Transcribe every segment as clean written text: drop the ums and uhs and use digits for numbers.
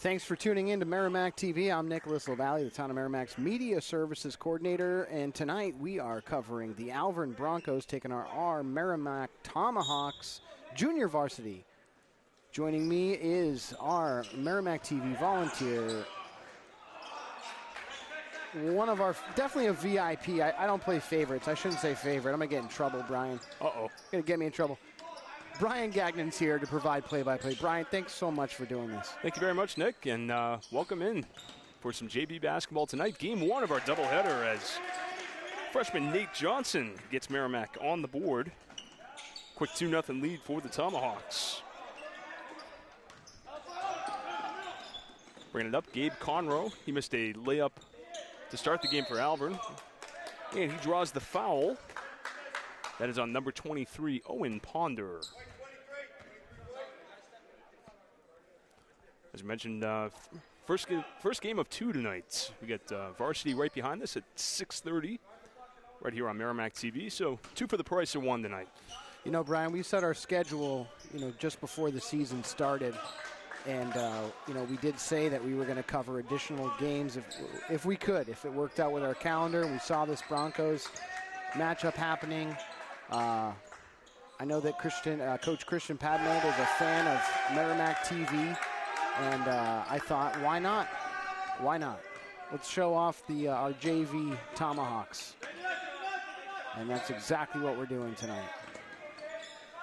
Thanks for tuning in to Merrimack TV. I'm Nicholas LaValle, the Town of Merrimack's Media Services Coordinator, and tonight we are covering the Alvirne Broncos taking our Merrimack Tomahawks Junior Varsity. Joining me is our Merrimack TV volunteer, one of our, definitely a VIP. I don't play favorites. I shouldn't say favorite. I'm going to get in trouble, Brian. Uh-oh. Going to get me in trouble. Brian Gagnon's here to provide play-by-play. Brian, thanks so much for doing this. Thank you very much, Nick, and welcome in for some JV basketball tonight. Game one of our doubleheader as freshman Nate Johnson gets Merrimack on the board. Quick 2-0 lead for the Tomahawks. Bringing it up, Gabe Conroe. He missed a layup to start the game for Alvirne. And he draws the foul. That is on number 23, Owen Ponder. As mentioned, first game of two tonight. We got varsity right behind us at 6:30, right here on Merrimack TV. So 2 for the price of 1 tonight. You know, Brian, we set our schedule, just before the season started. And, we did say that we were going to cover additional games if we could, if it worked out with our calendar. We saw this Broncos matchup happening. I know that Coach Christian Padman is a fan of Merrimack TV, and I thought, why not? Why not? Let's show off our JV Tomahawks. And that's exactly what we're doing tonight.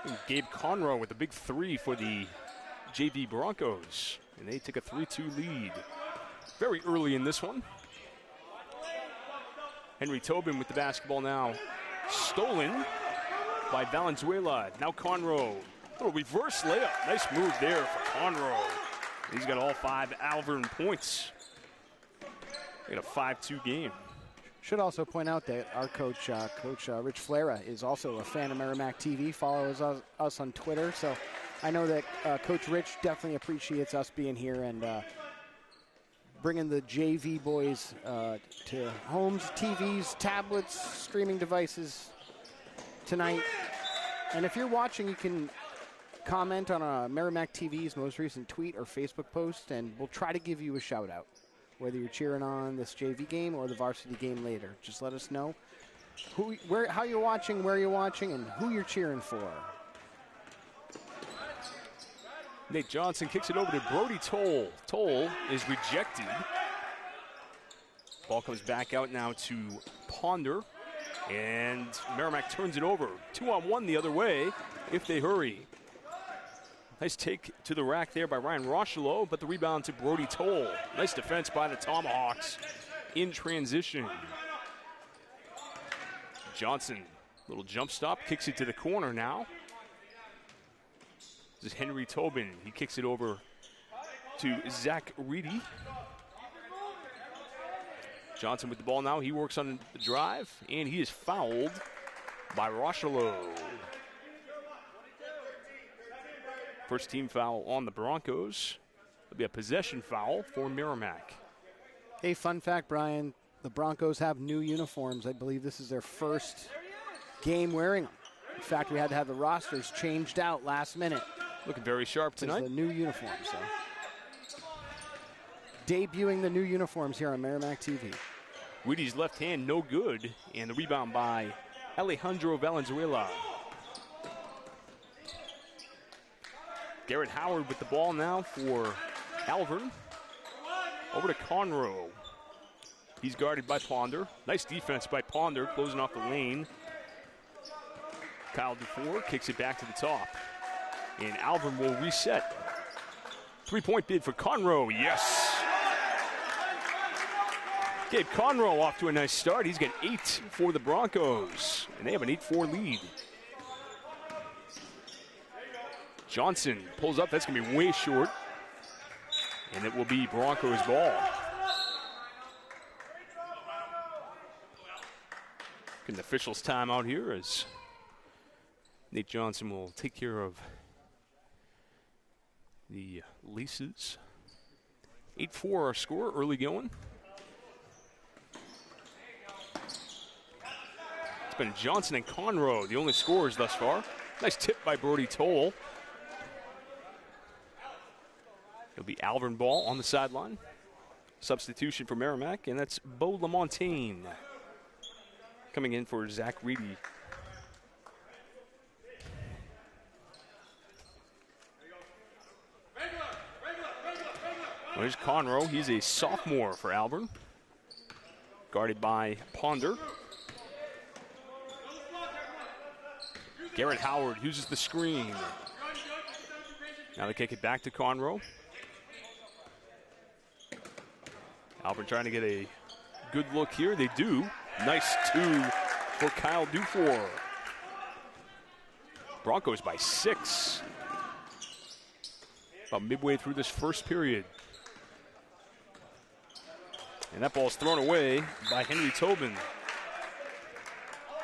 And Gabe Conroe with a big 3 for the JV Broncos, and they take a 3-2 lead very early in this one. Henry Tobin with the basketball now. Stolen by Valenzuela. Now Conroe. Little reverse layup. Nice move there for Conroe. He's got all 5 Alvirne points in a 5-2 game. Should also point out that our coach, Rich Flera, is also a fan of Merrimack TV, follows us on Twitter. So I know that Coach Rich definitely appreciates us being here and bringing the JV boys to homes, TVs, tablets, streaming devices tonight. And if you're watching, you can comment on Merrimack TV's most recent tweet or Facebook post, and we'll try to give you a shout-out, whether you're cheering on this JV game or the varsity game later. Just let us know how you're watching, where you're watching, and who you're cheering for. Nate Johnson kicks it over to Brody Toll. Toll is rejected. Ball comes back out now to Ponder. And Merrimack turns it over. 2-on-1 the other way if they hurry. Nice take to the rack there by Ryan Rochelo, but the rebound to Brody Toll. Nice defense by the Tomahawks in transition. Johnson, little jump stop, kicks it to the corner now. This is Henry Tobin. He kicks it over to Zach Reedy. Johnson with the ball now. He works on the drive, and he is fouled by Rochelo. First team foul on the Broncos. It'll be a possession foul for Merrimack. Hey, fun fact, Brian. The Broncos have new uniforms. I believe this is their first game wearing them. In fact, we had to have the rosters changed out last minute. Looking very sharp tonight. It's the new uniforms. So. Debuting the new uniforms here on Merrimack TV. Reedy's left hand no good, and the rebound by Alejandro Valenzuela. Garrett Howard with the ball now for Alvirne. Over to Conroe. He's guarded by Ponder. Nice defense by Ponder, closing off the lane. Kyle Dufour kicks it back to the top. And Alvirne will reset. 3-point bid for Conroe, yes! Gabe Conroe off to a nice start. He's got 8 for the Broncos, and they have an 8-4 lead. Johnson pulls up. That's going to be way short, and it will be Broncos ball. Getting the officials' time out here as Nate Johnson will take care of the Laces. 8-4 our score, early going. It's been Johnson and Conroe, the only scorers thus far. Nice tip by Brody Toll. It'll be Alvirne ball on the sideline. Substitution for Merrimack, and that's Beau Lamontagne coming in for Zach Reedy. There's Conroe. He's a sophomore for Alvirne. Guarded by Ponder. Garrett Howard uses the screen. Now they kick it back to Conroe. Alvirne trying to get a good look here. They do. Nice two for Kyle Dufour. Broncos by 6. About midway through this first period. And that ball's thrown away by Henry Tobin.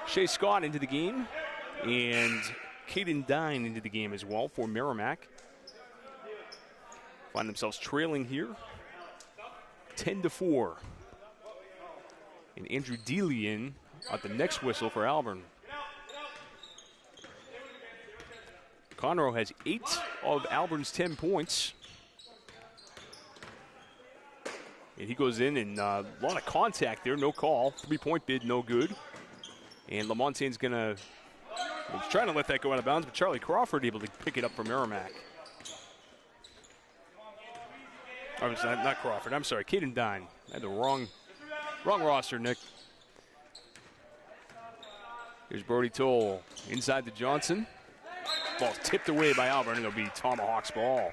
Shea Scott into the game. And Caden Dine into the game as well for Merrimack. Find themselves trailing here. 10-4. And Andrew Dealey in at the next whistle for Alvirne. Conroe has 8 of Alvirne's 10 points. And he goes in and a lot of contact there, no call. 3-point bid, no good. And Lamontagne's gonna, he's trying to let that go out of bounds, but Charlie Crawford able to pick it up for Merrimack. Oh, it's not Crawford, I'm sorry, Caden Dine. I had the wrong roster, Nick. Here's Brody Toll inside to Johnson. Ball's tipped away by Alvirne, and it'll be Tomahawks ball.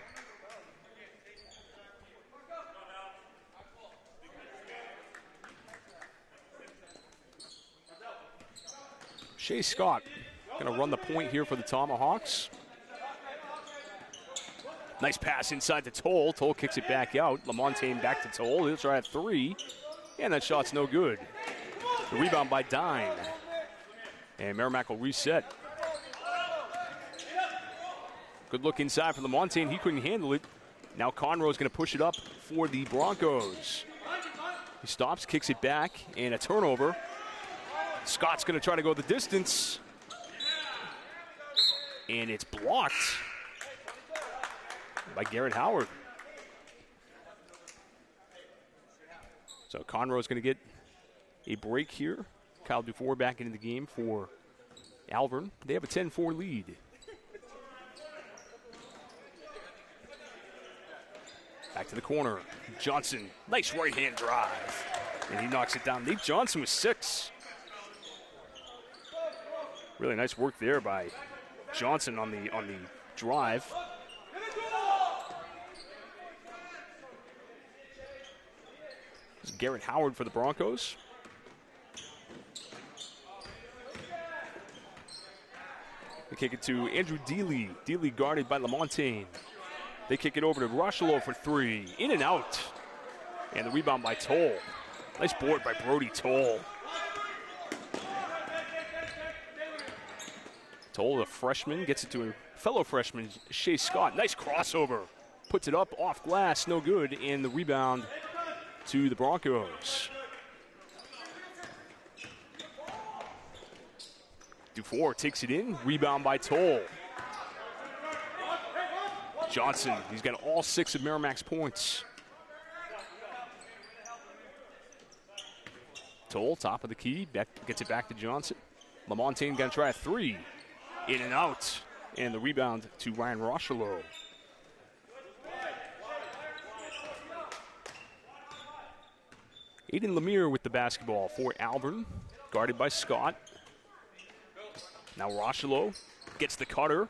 Shea Scott going to run the point here for the Tomahawks. Nice pass inside to Toll. Toll kicks it back out. Lamontagne back to Toll. He'll try a 3. And that shot's no good. The rebound by Dine. And Merrimack will reset. Good look inside for Lamontagne. He couldn't handle it. Now Conroe's going to push it up for the Broncos. He stops, kicks it back, and a turnover. Scott's going to try to go the distance. And it's blocked by Garrett Howard. So Conroe's going to get a break here. Kyle Dufour back into the game for Alvirne. They have a 10-4 lead. Back to the corner. Johnson, nice right-hand drive. And he knocks it down. Nate Johnson with 6. Really nice work there by Johnson on the drive. This is Garrett Howard for the Broncos. They kick it to Andrew Dealey. Dealey guarded by Lamontagne. They kick it over to Rocheleau for 3. In and out. And the rebound by Toll. Nice board by Brody Toll. Toll, the freshman, gets it to a fellow freshman, Shea Scott. Nice crossover. Puts it up off glass, no good. And the rebound to the Broncos. Dufour takes it in. Rebound by Toll. Johnson, he's got all 6 of Merrimack's points. Toll, top of the key, gets it back to Johnson. Lamontagne gonna try a 3. In and out. And the rebound to Ryan Rocheleau. Aiden Lemire with the basketball for Alvirne, guarded by Scott. Now Rocheleau gets the cutter.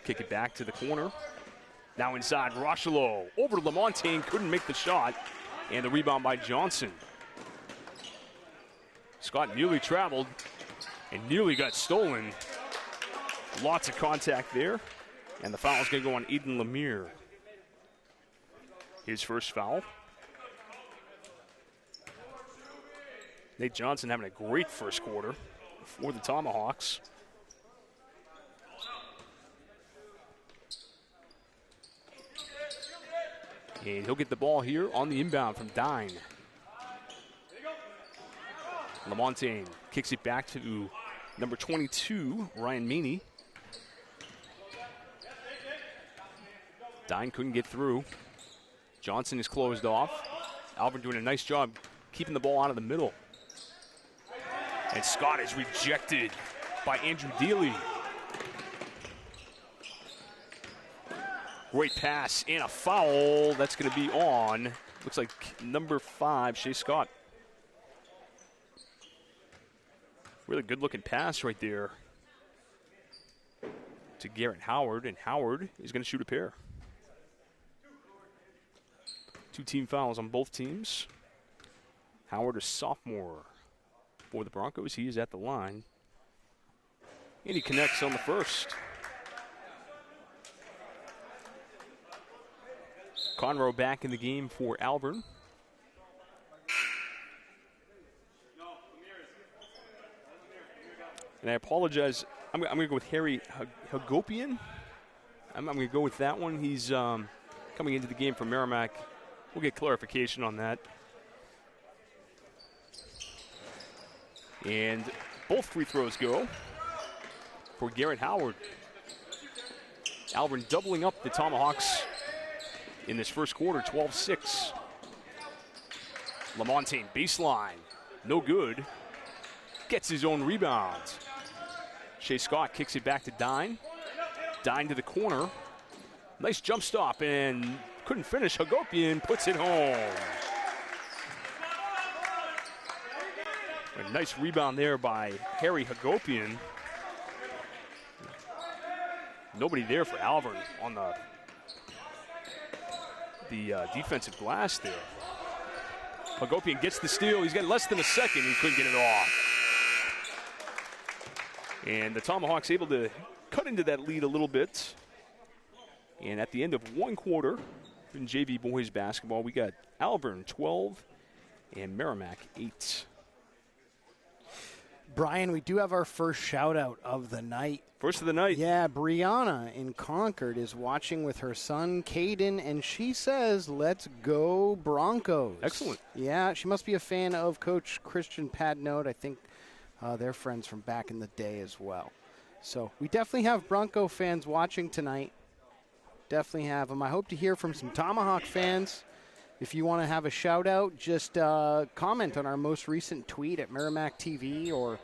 Kick it back to the corner. Now inside, Rocheleau over to Lamontagne, couldn't make the shot. And the rebound by Johnson. Scott nearly traveled and nearly got stolen. Lots of contact there. And the foul is going to go on Aiden Lemire. His first foul. Nate Johnson having a great first quarter for the Tomahawks. And he'll get the ball here on the inbound from Dine. Lamontagne kicks it back to number 22, Ryan Meany. Dine couldn't get through. Johnson is closed off. Alvirne doing a nice job keeping the ball out of the middle. And Scott is rejected by Andrew Dealey. Great pass and a foul. That's going to be on. Looks like number 5, Shea Scott. Really good-looking pass right there to Garrett Howard, and Howard is going to shoot a pair. 2 team fouls on both teams. Howard, a sophomore for the Broncos. He is at the line. And he connects on the first. Conroe back in the game for Alvirne. And I apologize. I'm going to go with Harry Hagopian. I'm going to go with that one. He's coming into the game from Merrimack. We'll get clarification on that. And both free throws go for Garrett Howard. Alvirne doubling up the Tomahawks in this first quarter, 12-6. Lamontagne, baseline, no good. Gets his own rebound. Shea Scott kicks it back to Dine. Dine to the corner. Nice jump stop and couldn't finish. Hagopian puts it home. A nice rebound there by Harry Hagopian. Nobody there for Alvirne on the defensive glass there. Hagopian gets the steal. He's got less than a second. He couldn't get it off. And the Tomahawks able to cut into that lead a little bit. And at the end of one quarter in JV boys basketball, we got Alvirne 12 and Merrimack 8. Brian, we do have our first shout-out of the night. First of the night. Yeah, Brianna in Concord is watching with her son, Caden, and she says, let's go Broncos. Excellent. Yeah, she must be a fan of Coach Christian Padnote. I think they're friends from back in the day as well. So we definitely have Bronco fans watching tonight. Definitely have them. I hope to hear from some Tomahawk fans. If you want to have a shout-out, just comment on our most recent tweet at Merrimack TV or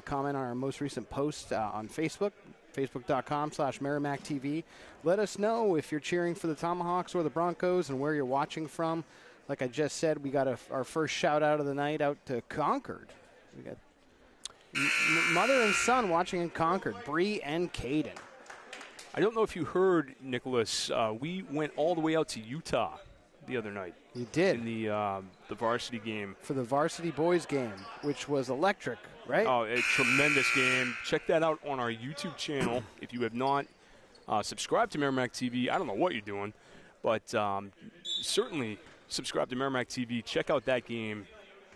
comment on our most recent post on Facebook, facebook.com/Merrimack TV. Let us know if you're cheering for the Tomahawks or the Broncos and where you're watching from. Like I just said, we got our first shout-out of the night out to Concord. We got mother and son watching in Concord, Bree and Caden. I don't know if you heard, Nicholas, we went all the way out to Utah the other night. You did. In the varsity game. For the varsity boys game, which was electric, right? Oh, a tremendous game. Check that out on our YouTube channel. If you have not subscribed to Merrimack TV, I don't know what you're doing, but certainly subscribe to Merrimack TV. Check out that game.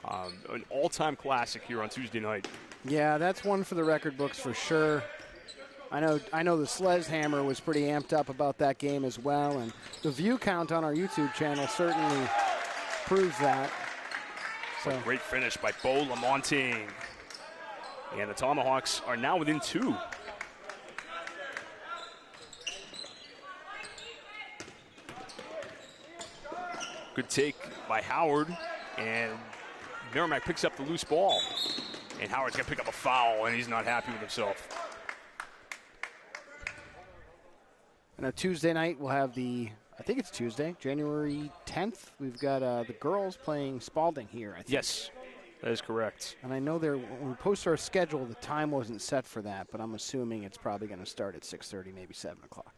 An all-time classic here on Tuesday night. Yeah, that's one for the record books for sure. I know the Sledgehammer was pretty amped up about that game as well, and the view count on our YouTube channel certainly proves that. So great finish by Bo Lamontagne. And the Tomahawks are now within 2. Good take by Howard, and Merrimack picks up the loose ball. And Howard's going to pick up a foul, and he's not happy with himself. And on Tuesday night, we'll have I think it's Tuesday, January 10th. We've got the girls playing Spalding here, I think. Yes, that is correct. And I know when we post our schedule, the time wasn't set for that, but I'm assuming it's probably going to start at 6:30, maybe 7 o'clock.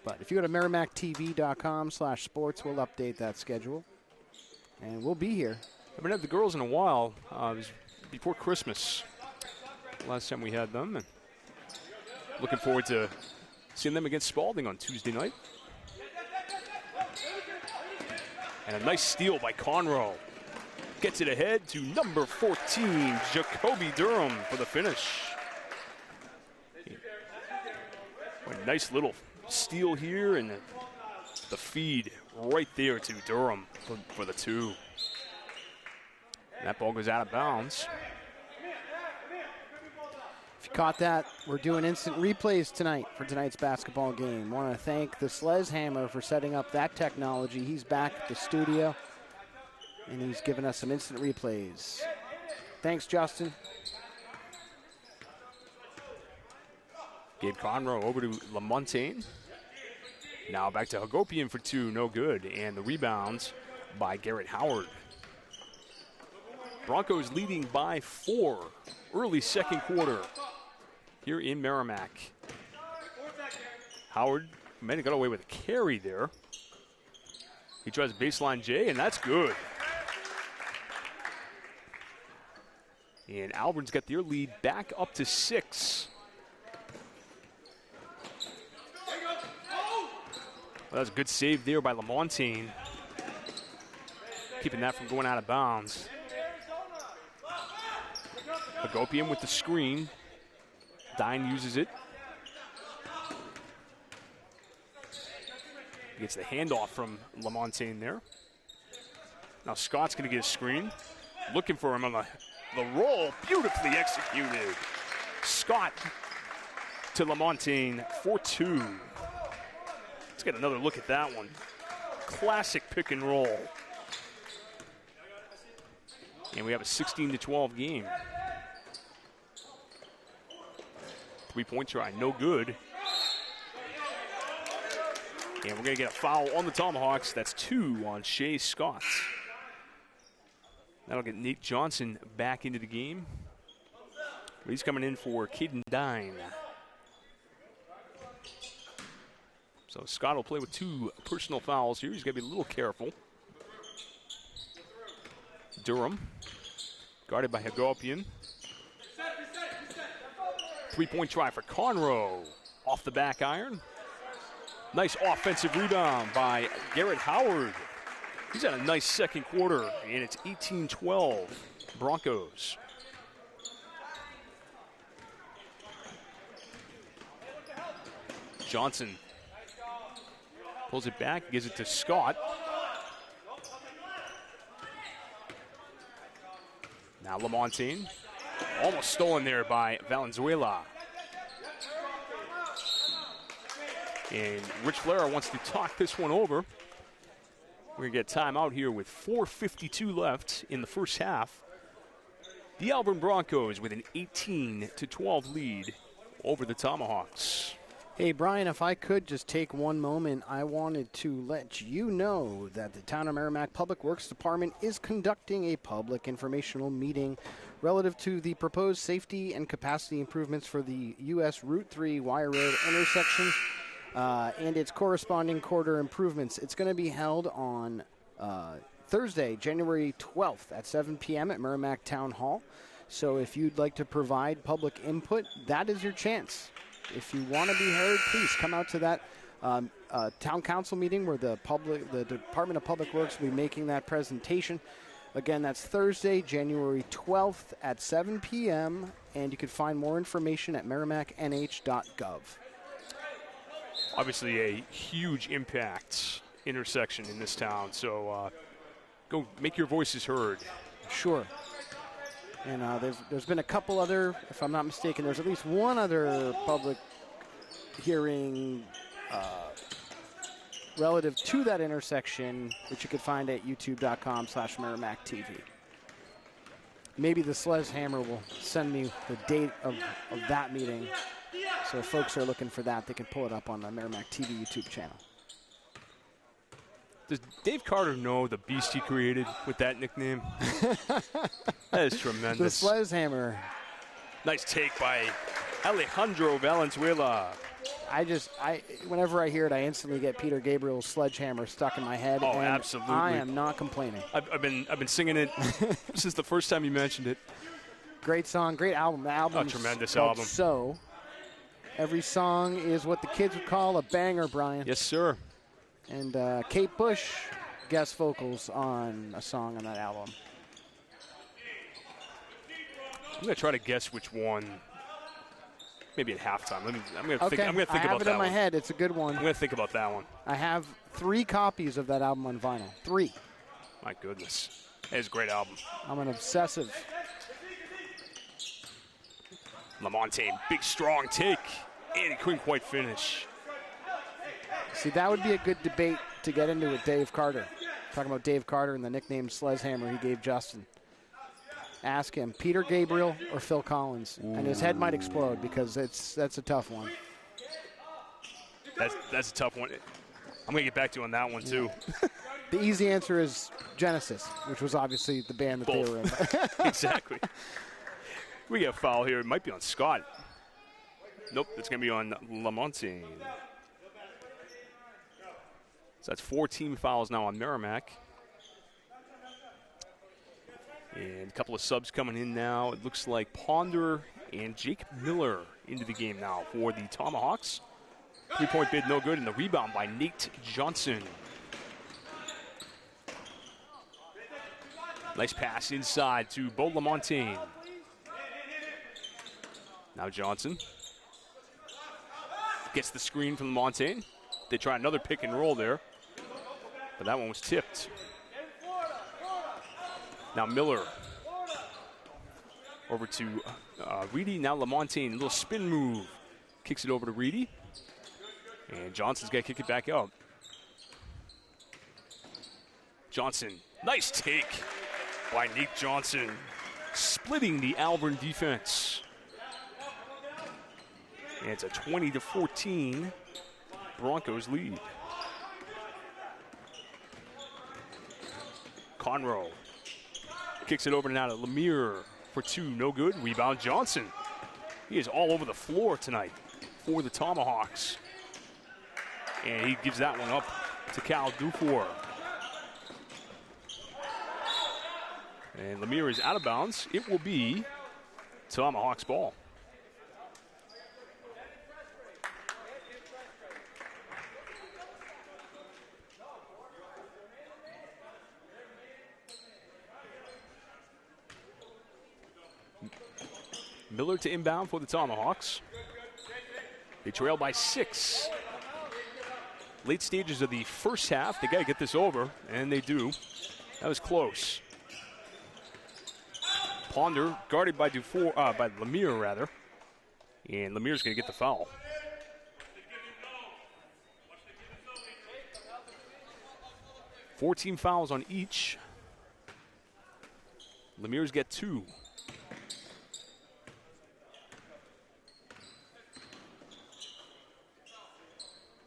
But if you go to merrimacktv.com/sports, we'll update that schedule. And we'll be here. I haven't had the girls in a while. It was before Christmas last time we had them. And looking forward to seeing them against Spalding on Tuesday night. And a nice steal by Conroe. Gets it ahead to number 14, Jacoby Durham, for the finish. A nice little steal here, and the feed right there to Durham for the 2. And that ball goes out of bounds. If you caught that, we're doing instant replays tonight for tonight's basketball game. Want to thank the Sledgehammer for setting up that technology. He's back at the studio, and he's given us some instant replays. Thanks, Justin. Gabe Conroe over to LaMontagne. Now back to Hagopian for two, no good. And the rebounds by Garrett Howard. Broncos leading by 4, early second quarter here in Merrimack. Howard might have got away with a carry there. He tries a baseline J, and that's good. And Alvirne's got their lead back up to 6. Well, that was a good save there by LaMontagne, keeping that from going out of bounds. Hagopian with the screen. Dine uses it. Gets the handoff from LaMontagne there. Now Scott's going to get a screen. Looking for him on the roll. Beautifully executed. Scott to LaMontagne for 2. Let's get another look at that one. Classic pick and roll. And we have a 16-12 game. 3-point try, no good. And we're going to get a foul on the Tomahawks. That's 2 on Shea Scott. That'll get Nate Johnson back into the game. But he's coming in for Caden Dine. So Scott will play with 2 personal fouls here. He's got to be a little careful. Durham, guarded by Hagopian. 3-point try for Conroe. Off the back iron. Nice offensive rebound by Garrett Howard. He's had a nice second quarter, and it's 18-12 Broncos. Johnson pulls it back, gives it to Scott. Now LaMontagne, almost stolen there by Valenzuela. And Rich Flair wants to talk this one over. We're going to get timeout here with 4:52 left in the first half. The Alvirne Broncos with an 18-12 lead over the Tomahawks. Hey, Brian, if I could just take one moment, I wanted to let you know that the Town of Merrimack Public Works Department is conducting a public informational meeting relative to the proposed safety and capacity improvements for the U.S. Route 3 Wire Road intersection and its corresponding corridor improvements. It's going to be held on Thursday, January 12th at 7 p.m. at Merrimack Town Hall. So if you'd like to provide public input, that is your chance. If you want to be heard, please come out to that town council meeting where the Department of Public Works will be making that presentation. Again, that's Thursday, January 12th at 7 p.m., and you can find more information at merrimacknh.gov. Obviously a huge impact intersection in this town, so go make your voices heard. Sure. And there's been a couple other, if I'm not mistaken, there's at least one other public hearing relative to that intersection, which you can find at youtube.com/MerrimackTV. Maybe the Sledgehammer will send me the date of that meeting. So if folks are looking for that, they can pull it up on the Merrimack TV YouTube channel. Does Dave Carter know the beast he created with that nickname? That is tremendous. The Sledgehammer. Nice take by Alejandro Valenzuela. Whenever I hear it, I instantly get Peter Gabriel's Sledgehammer stuck in my head. Oh, and absolutely. I am not complaining. I've been singing it since the first time you mentioned it. Great song, great album. The album's tremendous called album. So, every song is what the kids would call a banger, Brian. Yes, sir. And Kate Bush guest vocals on a song on that album. I'm gonna try to guess which one. Maybe at halftime. I'm gonna think about that one. I have it in my head. It's a good one. I'm gonna think about that one. I have 3 copies of that album on vinyl. 3. My goodness, that is a great album. I'm an obsessive. Lamontagne, big strong take, and he couldn't quite finish. See, that would be a good debate to get into with Dave Carter. Talking about Dave Carter and the nickname Slezhammer he gave Justin. Ask him, Peter Gabriel or Phil Collins? Ooh. And his head might explode because that's a tough one. That's a tough one. I'm going to get back to you on that one, too. The easy answer is Genesis, which was obviously the band that Both. they were in. Exactly. We get a foul here. It might be on Scott. Nope, it's going to be on Lamontagne. So that's 4 team fouls now on Merrimack. And a couple of subs coming in now. It looks like Ponder and Jake Miller into the game now for the Tomahawks. 3-point bid, no good, and the rebound by Nate Johnson. Nice pass inside to Beau Lamontagne. Now Johnson gets the screen from Lamontagne. They try another pick and roll there, but that one was tipped. Now Miller over to Reedy. Now Lamontagne, a little spin move. Kicks it over to Reedy. And Johnson's got to kick it back out. Johnson, nice take by Nate Johnson, splitting the Alvirne defense. And it's a 20-14 Broncos lead. Conroe kicks it over now to Lemire for 2, no good. Rebound Johnson. He is all over the floor tonight for the Tomahawks. And he gives that one up to Cal Dufour. And Lemire is out of bounds. It will be Tomahawks ball. Miller to inbound for the Tomahawks. They trail by 6. Late stages of the first half. They got to get this over, and they do. That was close. Ponder guarded by by Lemire rather, and Lemire's going to get the foul. Four team fouls on each. Lemire's get 2.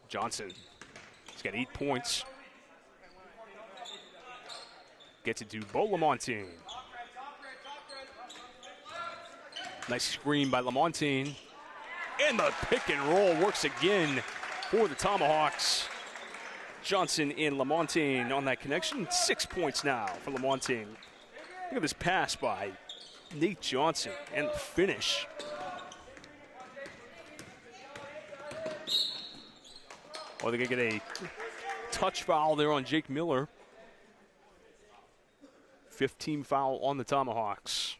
Johnson. He's got 8 points. Gets it to Beau Lamontagne. Nice screen by Lamontagne. And the pick and roll works again for the Tomahawks. Johnson and Lamontagne on that connection. 6 points now for Lamontagne. Look at this pass by Nate Johnson and the finish. Oh, they're going to get a touch foul there on Jake Miller. 15 foul on the Tomahawks.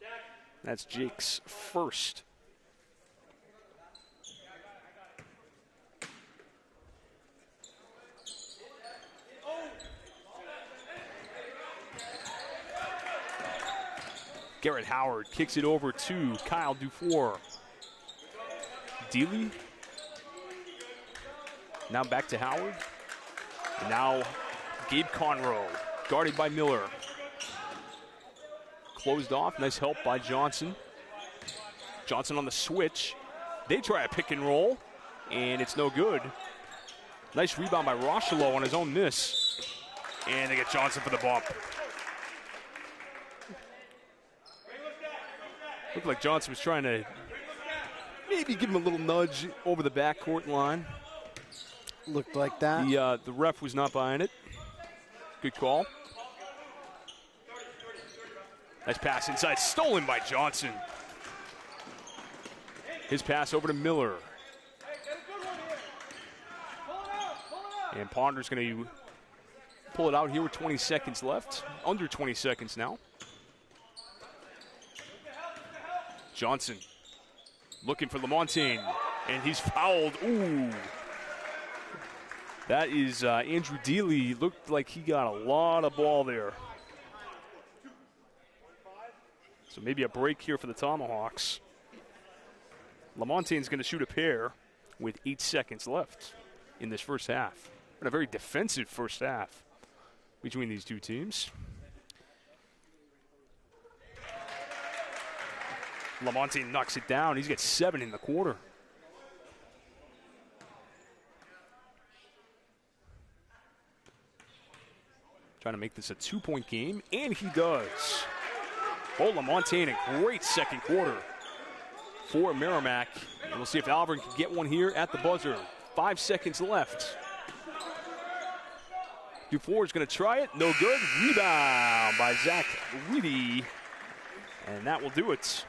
That's Jake's first. Garrett Howard kicks it over to Kyle Dufour. Dealey. Now back to Howard. And now Gabe Conroe, guarded by Miller. Closed off. Nice help by Johnson. Johnson on the switch. They try a pick and roll, and it's no good. Nice rebound by Rocheleau on his own miss. And they get Johnson for the bump. Looked like Johnson was trying to maybe give him a little nudge over the backcourt line. Looked like that. The ref was not buying it. Good call. Nice pass inside, stolen by Johnson. His pass over to Miller. And Ponder's going to pull it out here with 20 seconds left. Under 20 seconds now. Johnson looking for Lamontagne, and he's fouled. Ooh. That is Andrew Dealey. Looked like he got a lot of ball there. So maybe a break here for the Tomahawks. Lamontaine's going to shoot a pair with 8 seconds left in this first half. And a very defensive first half between these two teams. Lamontaine knocks it down. He's got 7 in the quarter. Trying to make this a 2-point game, and he does. Oh, Lamontaine, a great second quarter for Merrimack. And we'll see if Alvirne can get one here at the buzzer. 5 seconds left. Dufour is going to try it. No good. Rebound by Zach Reedy. And that will do it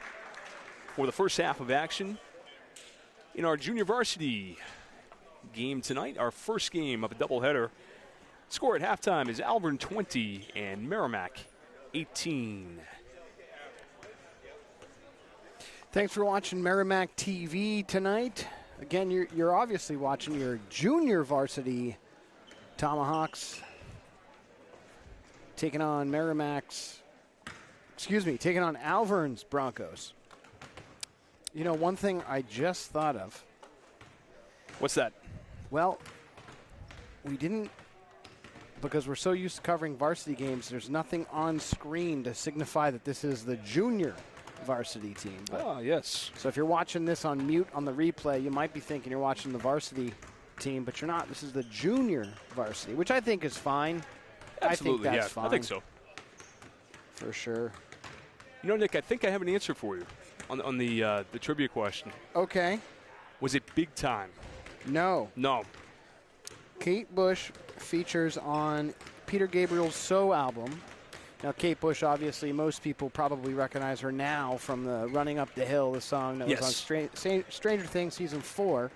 for the first half of action in our junior varsity game tonight. Our first game of a doubleheader. Score at halftime is Alvirne 20 and Merrimack 18. Thanks for watching Merrimack TV tonight. Again, you're obviously watching your junior varsity Tomahawks taking on taking on Alvirne's Broncos. You know, one thing I just thought of. What's that? Well, we didn't, because we're so used to covering varsity games, there's nothing on screen to signify that this is the junior varsity team. But, yes. So if you're watching this on mute on the replay, you might be thinking you're watching the varsity team, but you're not. This is the junior varsity, which I think is fine. Absolutely, I think that's fine. I think so. For sure. You know, Nick, I think I have an answer for you on the trivia question. Okay. Was it big time? No. No. Kate Bush features on Peter Gabriel's So album. Now, Kate Bush, obviously, most people probably recognize her now from the Running Up the Hill, the song that was on Stranger Things Season 4.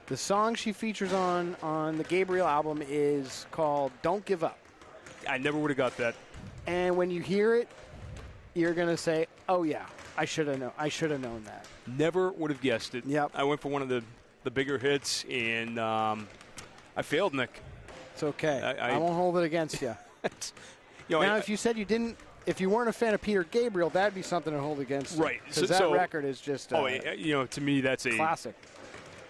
The song she features on the Gabriel album is called Don't Give Up. I never would have got that. And when you hear it, you're going to say, oh, yeah, I should have known that. Never would have guessed it. Yep. I went for one of the bigger hits, and I failed, Nick. It's okay. I won't hold it against you. Now, if you said if you weren't a fan of Peter Gabriel, that'd be something to hold against you. Right. Because that record is just to me, that's a classic.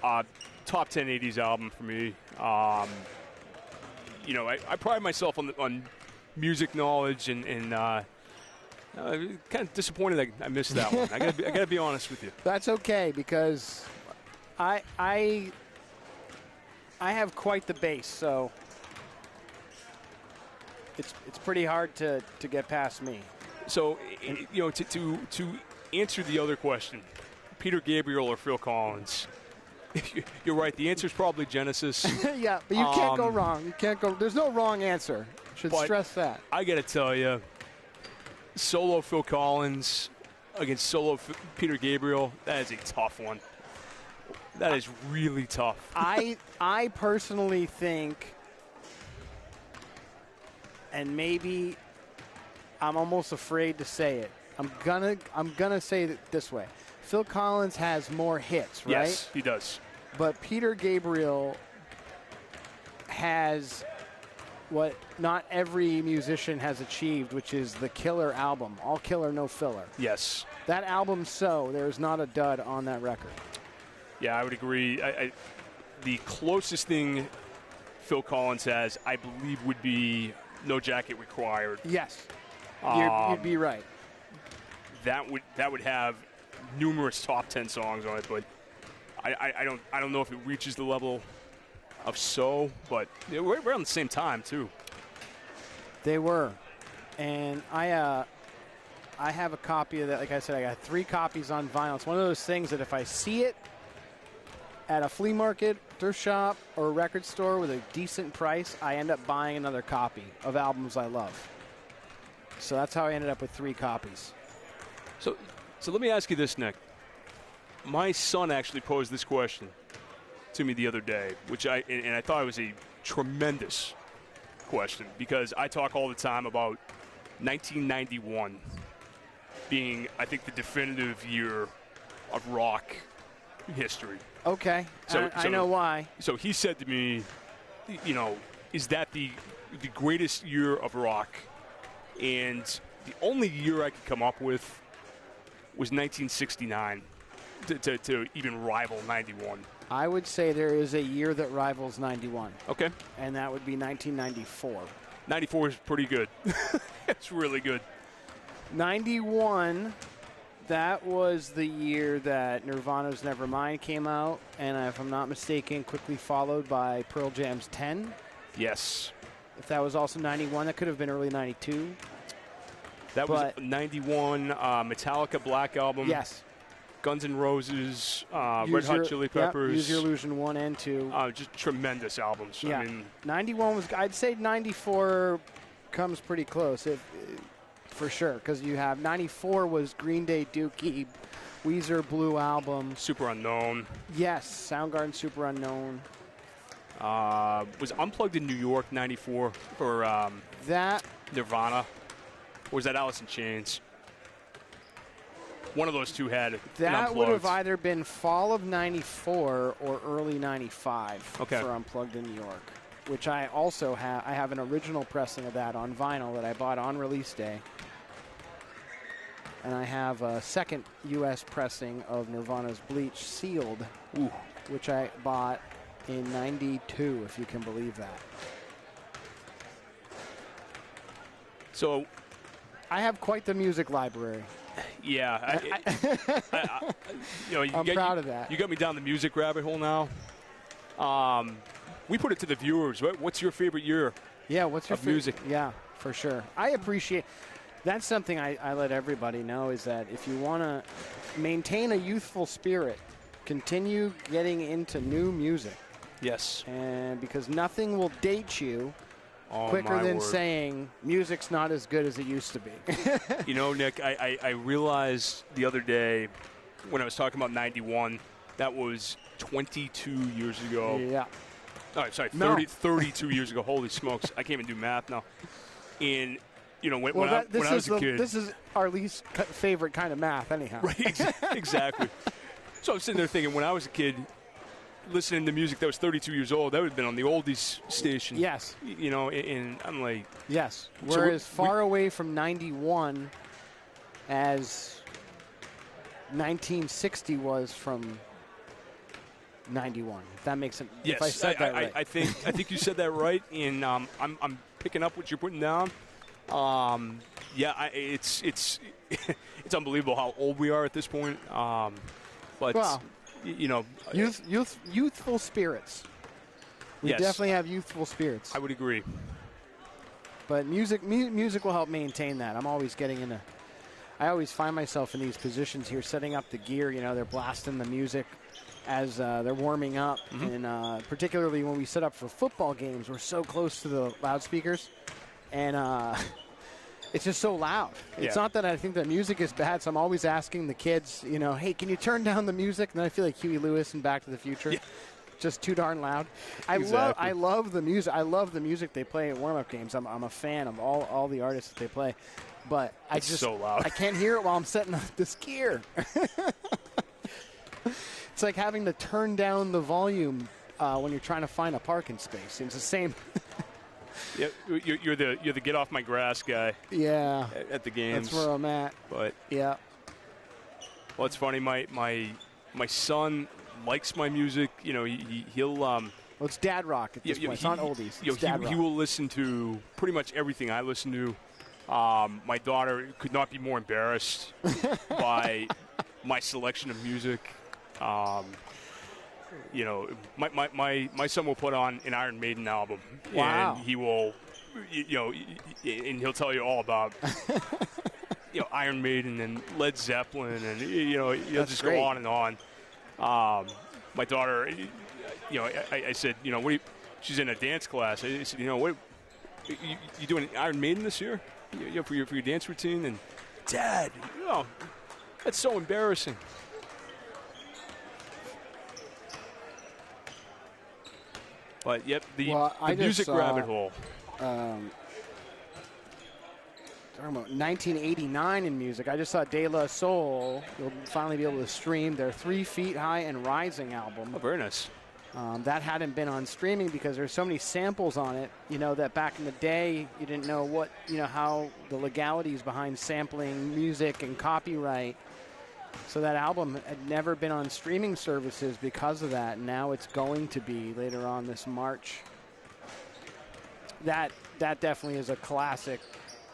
Top 10 80s album for me. I pride myself on music knowledge, and kind of disappointed I missed that one. I gotta be honest with you. That's okay, because I have quite the bass, so it's pretty hard to get past me. So, to answer the other question, Peter Gabriel or Phil Collins, you're right. The answer is probably Genesis. Yeah, but you can't go wrong. You can't go. There's no wrong answer. Should stress that. I got to tell you, solo Phil Collins against solo Peter Gabriel, that is a tough one. That is really tough. I personally think, and maybe I'm almost afraid to say it. I'm gonna say it this way. Phil Collins has more hits, right? Yes, he does. But Peter Gabriel has what not every musician has achieved, which is the killer album. All killer, no filler. Yes. That album, there's not a dud on that record. Yeah, I would agree. The closest thing Phil Collins has, I believe, would be No Jacket Required. Yes. You'd be right. That would have numerous top 10 songs on it, but I don't know if it reaches the level of So, but we're around the same time too. They were, and I have a copy of that. Like I said, I got 3 copies on vinyl. It's one of those things that if I see it at a flea market, thrift shop, or a record store with a decent price, I end up buying another copy of albums I love. So that's how I ended up with 3 copies. So let me ask you this, Nick. My son actually posed this question to me the other day, which I thought it was a tremendous question, because I talk all the time about 1991 being, I think, the definitive year of rock history. Okay, so I know why. So he said to me, is that the greatest year of rock? And the only year I could come up with was 1969. to even rival 91? I would say there is a year that rivals 91. Okay. And that would be 1994. 94 is pretty good. It's really good. 91, that was the year that Nirvana's Nevermind came out, and if I'm not mistaken, quickly followed by Pearl Jam's 10. Yes. If that was also 91, that could have been early 92. That was 91 Metallica Black Album. Yes. Guns N' Roses, Red Hot Chili Peppers. Use Your Illusion 1 and 2. Just tremendous albums. Yeah. I mean, 91 was, I'd say 94 comes pretty close, for sure, because you have 94 was Green Day, Dookie, Weezer, Blue Album. Super Unknown. Yes, Soundgarden, Super Unknown. Was Unplugged in New York 94 for that Nirvana? Or was that Alice in Chains? One of those two had that would have either been fall of 94 or early 95 for Unplugged in New York, which I also have. I have an original pressing of that on vinyl that I bought on release day. And I have a second U.S. pressing of Nirvana's Bleach sealed, which I bought in 92, if you can believe that. So I have quite the music library. Yeah. I'm proud of that. You got me down the music rabbit hole now. We put it to the viewers. What's your favorite year? Yeah, what's your music? Yeah, for sure. I appreciate. That's something I let everybody know, is that if you want to maintain a youthful spirit, continue getting into new music. Yes. And because nothing will date you quicker than saying music's not as good as it used to be. You know, Nick, I realized the other day when I was talking about 91, that was 22 years ago. Yeah. Oh, sorry, 32 years ago. Holy smokes. I can't even do math now. And, you know, when I was a kid. This is our least favorite kind of math anyhow. Right, exactly. So I'm sitting there thinking, when I was a kid, listening to music that was 32 years old, that would have been on the oldies station. Yes. You know, and I'm like. Yes. We're as far away from 91 as 1960 was from 91. If that makes sense. Yes, if I said that right. I think you said that right, and I'm picking up what you're putting down. It's it's unbelievable how old we are at this point. But well, you know, youthful spirits. We definitely have youthful spirits. I would agree. But music will help maintain that. I'm always getting into. I always find myself in these positions here, setting up the gear. You know, they're blasting the music as they're warming up, and particularly when we set up for football games, we're so close to the loudspeakers, and it's just so loud. It's not that I think the music is bad, so I'm always asking the kids, you know, hey, can you turn down the music? And then I feel like Huey Lewis in Back to the Future. Yeah. Just too darn loud. I love the music. I love the music they play at warm-up games. I'm a fan of all the artists that they play, but it's so loud. I can't hear it while I'm setting up this gear. It's like having to turn down the volume when you're trying to find a parking space. It's the same. Yeah, you're the get off my grass guy. Yeah, at the games. That's where I'm at. But yeah. Well, it's funny. My son likes my music. You know, he'll. Well, it's dad rock at this point. It's not oldies. It's dad rock. He will listen to pretty much everything I listen to. My daughter could not be more embarrassed by my selection of music. You know, my son will put on an Iron Maiden album. Wow. And he will, you know, and he'll tell you all about, you know, Iron Maiden and Led Zeppelin, and, you know, he'll just go on and on. My daughter, you know, I said, you know, she's in a dance class. I said, you know, what, you doing Iron Maiden this year? You know, for your dance routine? And, Dad, you know, that's so embarrassing. But, yep, the music rabbit hole. Talking about 1989 in music, I just saw De La Soul. You'll finally be able to stream their 3 Feet High and Rising album. Oh, very nice. That hadn't been on streaming because there's so many samples on it, you know, that back in the day you didn't know what, you know, how the legalities behind sampling music and copyright. So that album had never been on streaming services because of that. Now it's going to be later on this March. That definitely is a classic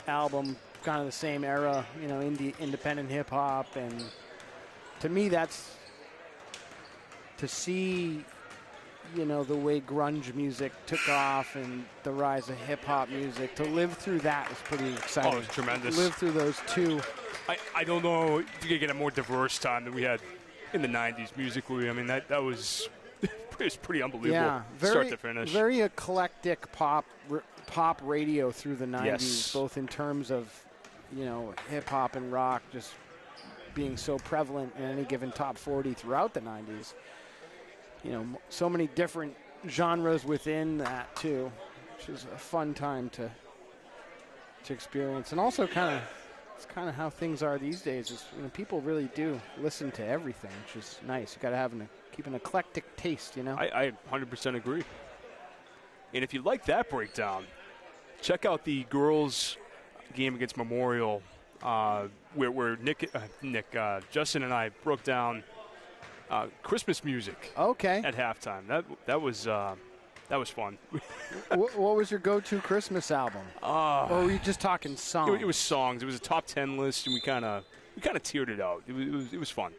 album, kind of the same era, you know, independent hip hop, and to me, that's to see, you know, the way grunge music took off and the rise of hip hop music. To live through that was pretty exciting. Oh, it was tremendous. Live through those two. I don't know if you could get a more diverse time than we had in the 90s musically. I mean, that was it was pretty unbelievable, yeah, start to finish. Very eclectic pop radio through the 90s, yes. Both in terms of, you know, hip hop and rock just being so prevalent in any given top 40 throughout the 90s. You know, so many different genres within that too, which is a fun time to experience. And also it's kind of how things are these days. Is, you know, people really do listen to everything, which is nice. You got to keep an eclectic taste, you know. I 100% agree. And if you like that breakdown, check out the girls' game against Memorial, where Justin and I broke down Christmas music. Okay. At halftime. That was fun. What was your go-to Christmas album? Or were you just talking songs? It was songs. It was a top 10 list, and we kind of tiered it out. It was fun.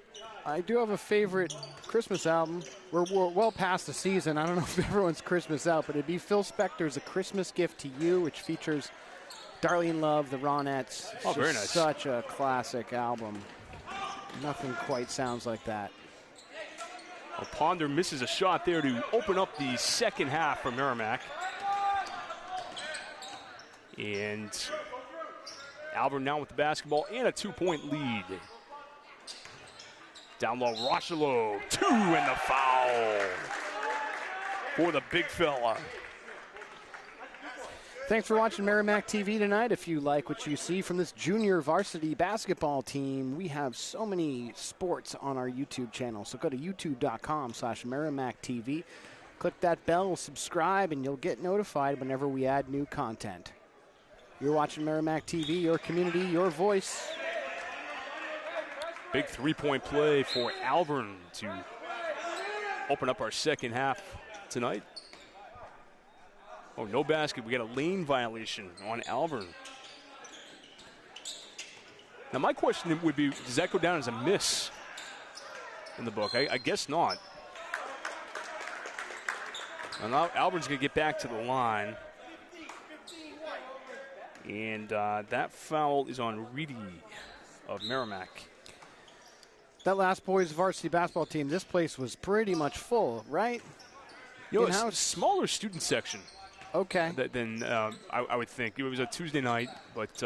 I do have a favorite Christmas album. We're well past the season. I don't know if everyone's Christmas out, but it'd be Phil Spector's A Christmas Gift to You, which features Darlene Love, the Ronettes. Oh, very nice. Such a classic album. Nothing quite sounds like that. Well, Ponder misses a shot there to open up the second half for Merrimack. And Alvirne now with the basketball and a 2-point lead. Down low, Rochelo, 2 and the foul for the big fella. Thanks for watching Merrimack TV tonight. If you like what you see from this junior varsity basketball team, we have so many sports on our YouTube channel. So go to youtube.com/Merrimack TV. Click that bell, subscribe, and you'll get notified whenever we add new content. You're watching Merrimack TV, your community, your voice. Big 3-point play for Alvirne to open up our second half tonight. Oh, no basket. We got a lane violation on Alvirne. Now, my question would be, does that go down as a miss in the book? I guess not. And now Alvirne's going to get back to the line. And that foul is on Reedy of Merrimack. That last boys varsity basketball team, this place was pretty much full, right? You know, it's a smaller student section. Okay. Than I would think. It was a Tuesday night, but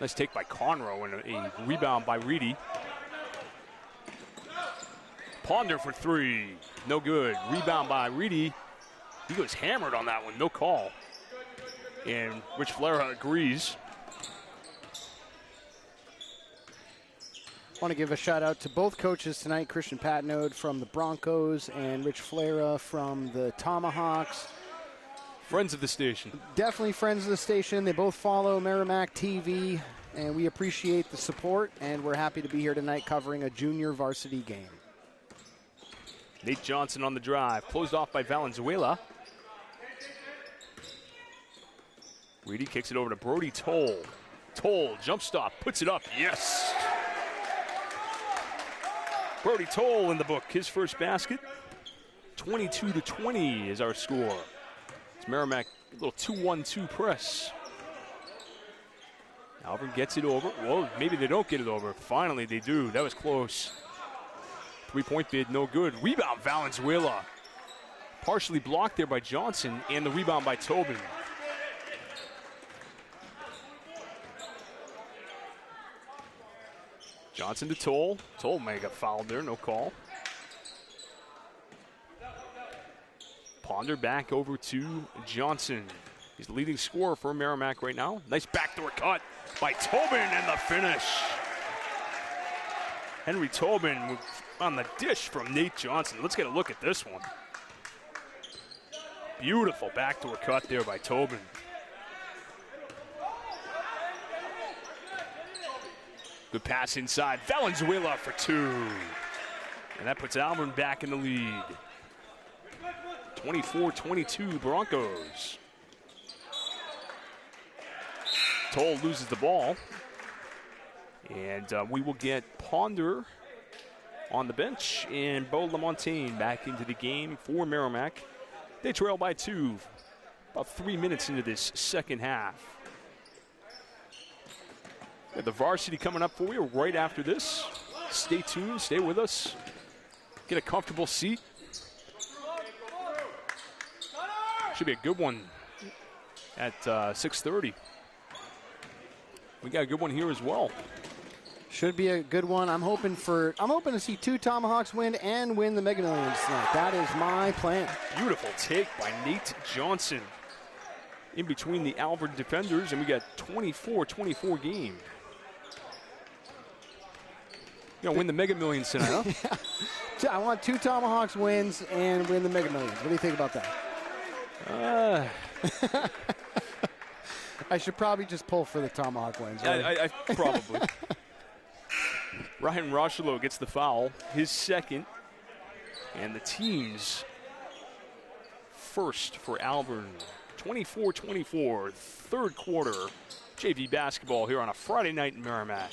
nice take by Conroe and a rebound by Reedy. Ponder for 3. No good. Rebound by Reedy. He goes hammered on that one. No call. And Rich Flera agrees. I want to give a shout out to both coaches tonight, Christian Patnode from the Broncos and Rich Flera from the Tomahawks. Friends of the station. Definitely friends of the station. They both follow Merrimack TV, and we appreciate the support, and we're happy to be here tonight covering a junior varsity game. Nate Johnson on the drive, closed off by Valenzuela. Reedy kicks it over to Brody Toll. Toll, jump stop, puts it up, yes! Brody Toll in the book, his first basket. 22-20 is our score. It's Merrimack, a little 2-1-2 press. Alvirne gets it over. Well, maybe they don't get it over. Finally, they do. That was close. 3-point bid, no good. Rebound, Valenzuela. Partially blocked there by Johnson, and the rebound by Tobin. Johnson to Toll. Toll may have fouled there, no call. Ponder back over to Johnson. He's the leading scorer for Merrimack right now. Nice backdoor cut by Tobin and the finish. Henry Tobin on the dish from Nate Johnson. Let's get a look at this one. Beautiful backdoor cut there by Tobin. Good pass inside. Valenzuela for 2. And that puts Alvirne back in the lead. 24-22 Broncos. Toll loses the ball. And we will get Ponder on the bench and Beau LaMontagne back into the game for Merrimack. They trail by 2, about 3 minutes into this second half. We have the varsity coming up for you right after this. Stay tuned, stay with us. Get a comfortable seat. Should be a good one at 6:30. We got a good one here as well. Should be a good one. I'm hoping to see 2 Tomahawks win and win the Mega Millions tonight. That is my plan. Beautiful take by Nate Johnson in between the Alvirne defenders, and we got 24-24 game. You know, win the Mega Millions tonight, huh? Yeah. I want 2 Tomahawks wins and win the Mega Millions. What do you think about that? I should probably just pull for the Tomahawk wins. Right? I probably. Ryan Rocheleau gets the foul, his second, and the team's first for Alvirne. 24-24, third quarter JV basketball here on a Friday night in Merrimack.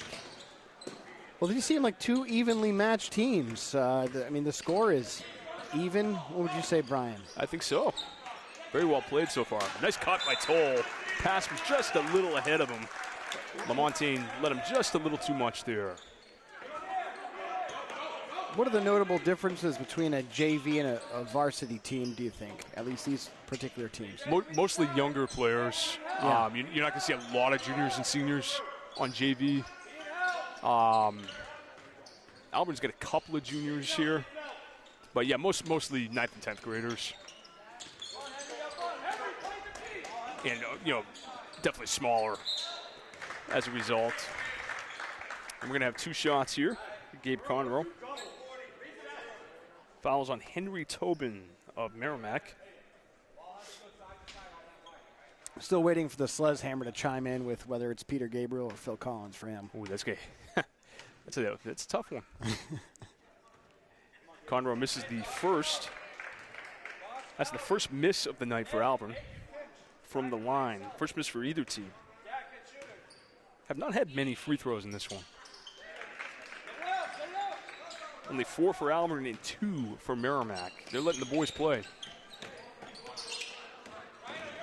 Well, these seem like 2 evenly matched teams. I mean, the score is even. What would you say, Brian? I think so. Very well played so far. Nice cut by Toll. Pass was just a little ahead of him. LaMontagne let him just a little too much there. What are the notable differences between a JV and a varsity team, do you think? At least these particular teams. Mostly younger players. Yeah. You're not going to see a lot of juniors and seniors on JV. Alvirne's got a couple of juniors here. But, yeah, mostly 9th and 10th graders. And, definitely smaller as a result. And we're going to have 2 shots here. Gabe Conroe. Fouls on Henry Tobin of Merrimack. Still waiting for the Sledgehammer to chime in with whether it's Peter Gabriel or Phil Collins for him. Ooh, that's good. That's a tough one. Conroe misses the first. That's the first miss of the night for Alvirne from the line. First miss for either team. Have not had many free throws in this one. Only 4 for Alvirne and 2 for Merrimack. They're letting the boys play.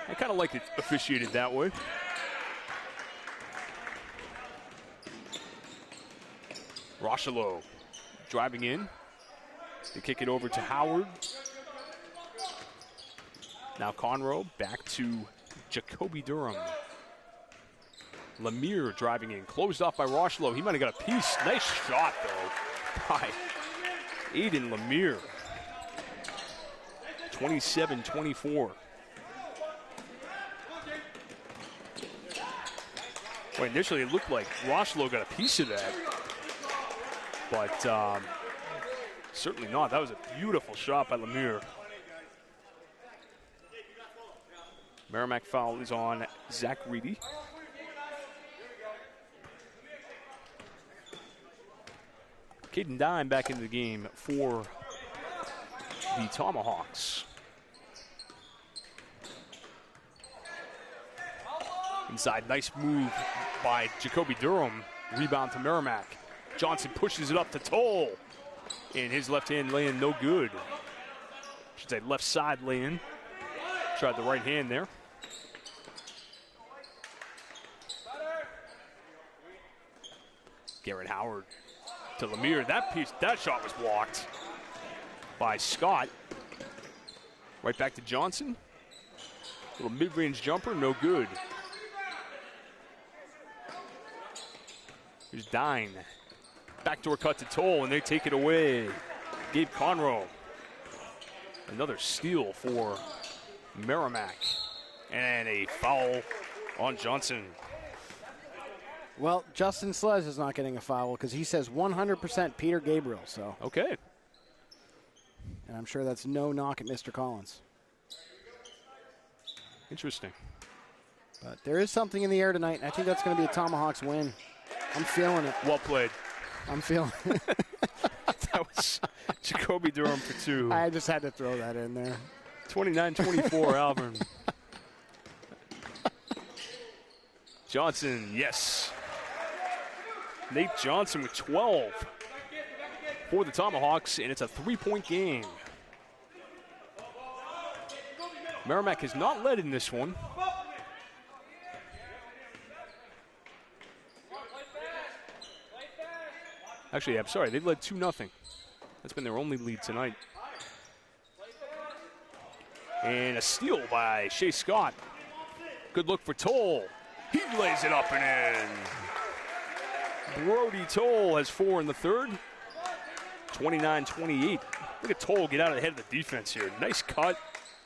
I kind of like it officiated that way. Rocheleau driving in. They kick it over to Howard. Now Conroe back to Jacoby Durham. Lemire driving in. Closed off by Rocheleau. He might have got a piece. Nice shot, though, by Aiden Lemire. 27-24. Well, initially it looked like Rocheleau got a piece of that. But certainly not. That was a beautiful shot by Lemire. Merrimack foul is on Zach Reedy. Caden Dime back into the game for the Tomahawks. Inside, nice move by Jacoby Durham. Rebound to Merrimack. Johnson pushes it up to Toll. And his left hand lay-in no good. Should say left side lay-in. Tried the right hand there. Garrett Howard to Lemire. That shot was blocked by Scott. Right back to Johnson. Little mid-range jumper, no good. Here's Dine. Backdoor cut to Toll, and they take it away. Gabe Conroe. Another steal for Merrimack. And a foul on Johnson. Well, Justin Sledge is not getting a foul because he says 100% Peter Gabriel. So okay. And I'm sure that's no knock at Mr. Collins. Interesting. But there is something in the air tonight, and I think that's going to be a Tomahawks win. I'm feeling it. Well played. I'm feeling it. That was Jacoby Durham for 2. I just had to throw that in there. 29-24, Alvirne. Johnson, yes. Nate Johnson with 12 for the Tomahawks, and it's a 3-point game. Merrimack has not led in this one. Actually, I'm sorry, they've led 2-0. That's been their only lead tonight. And a steal by Shea Scott. Good look for Toll. He lays it up and in. Brody Toll has 4 in the third. 29-28. Look at Toll get out ahead of the defense here. Nice cut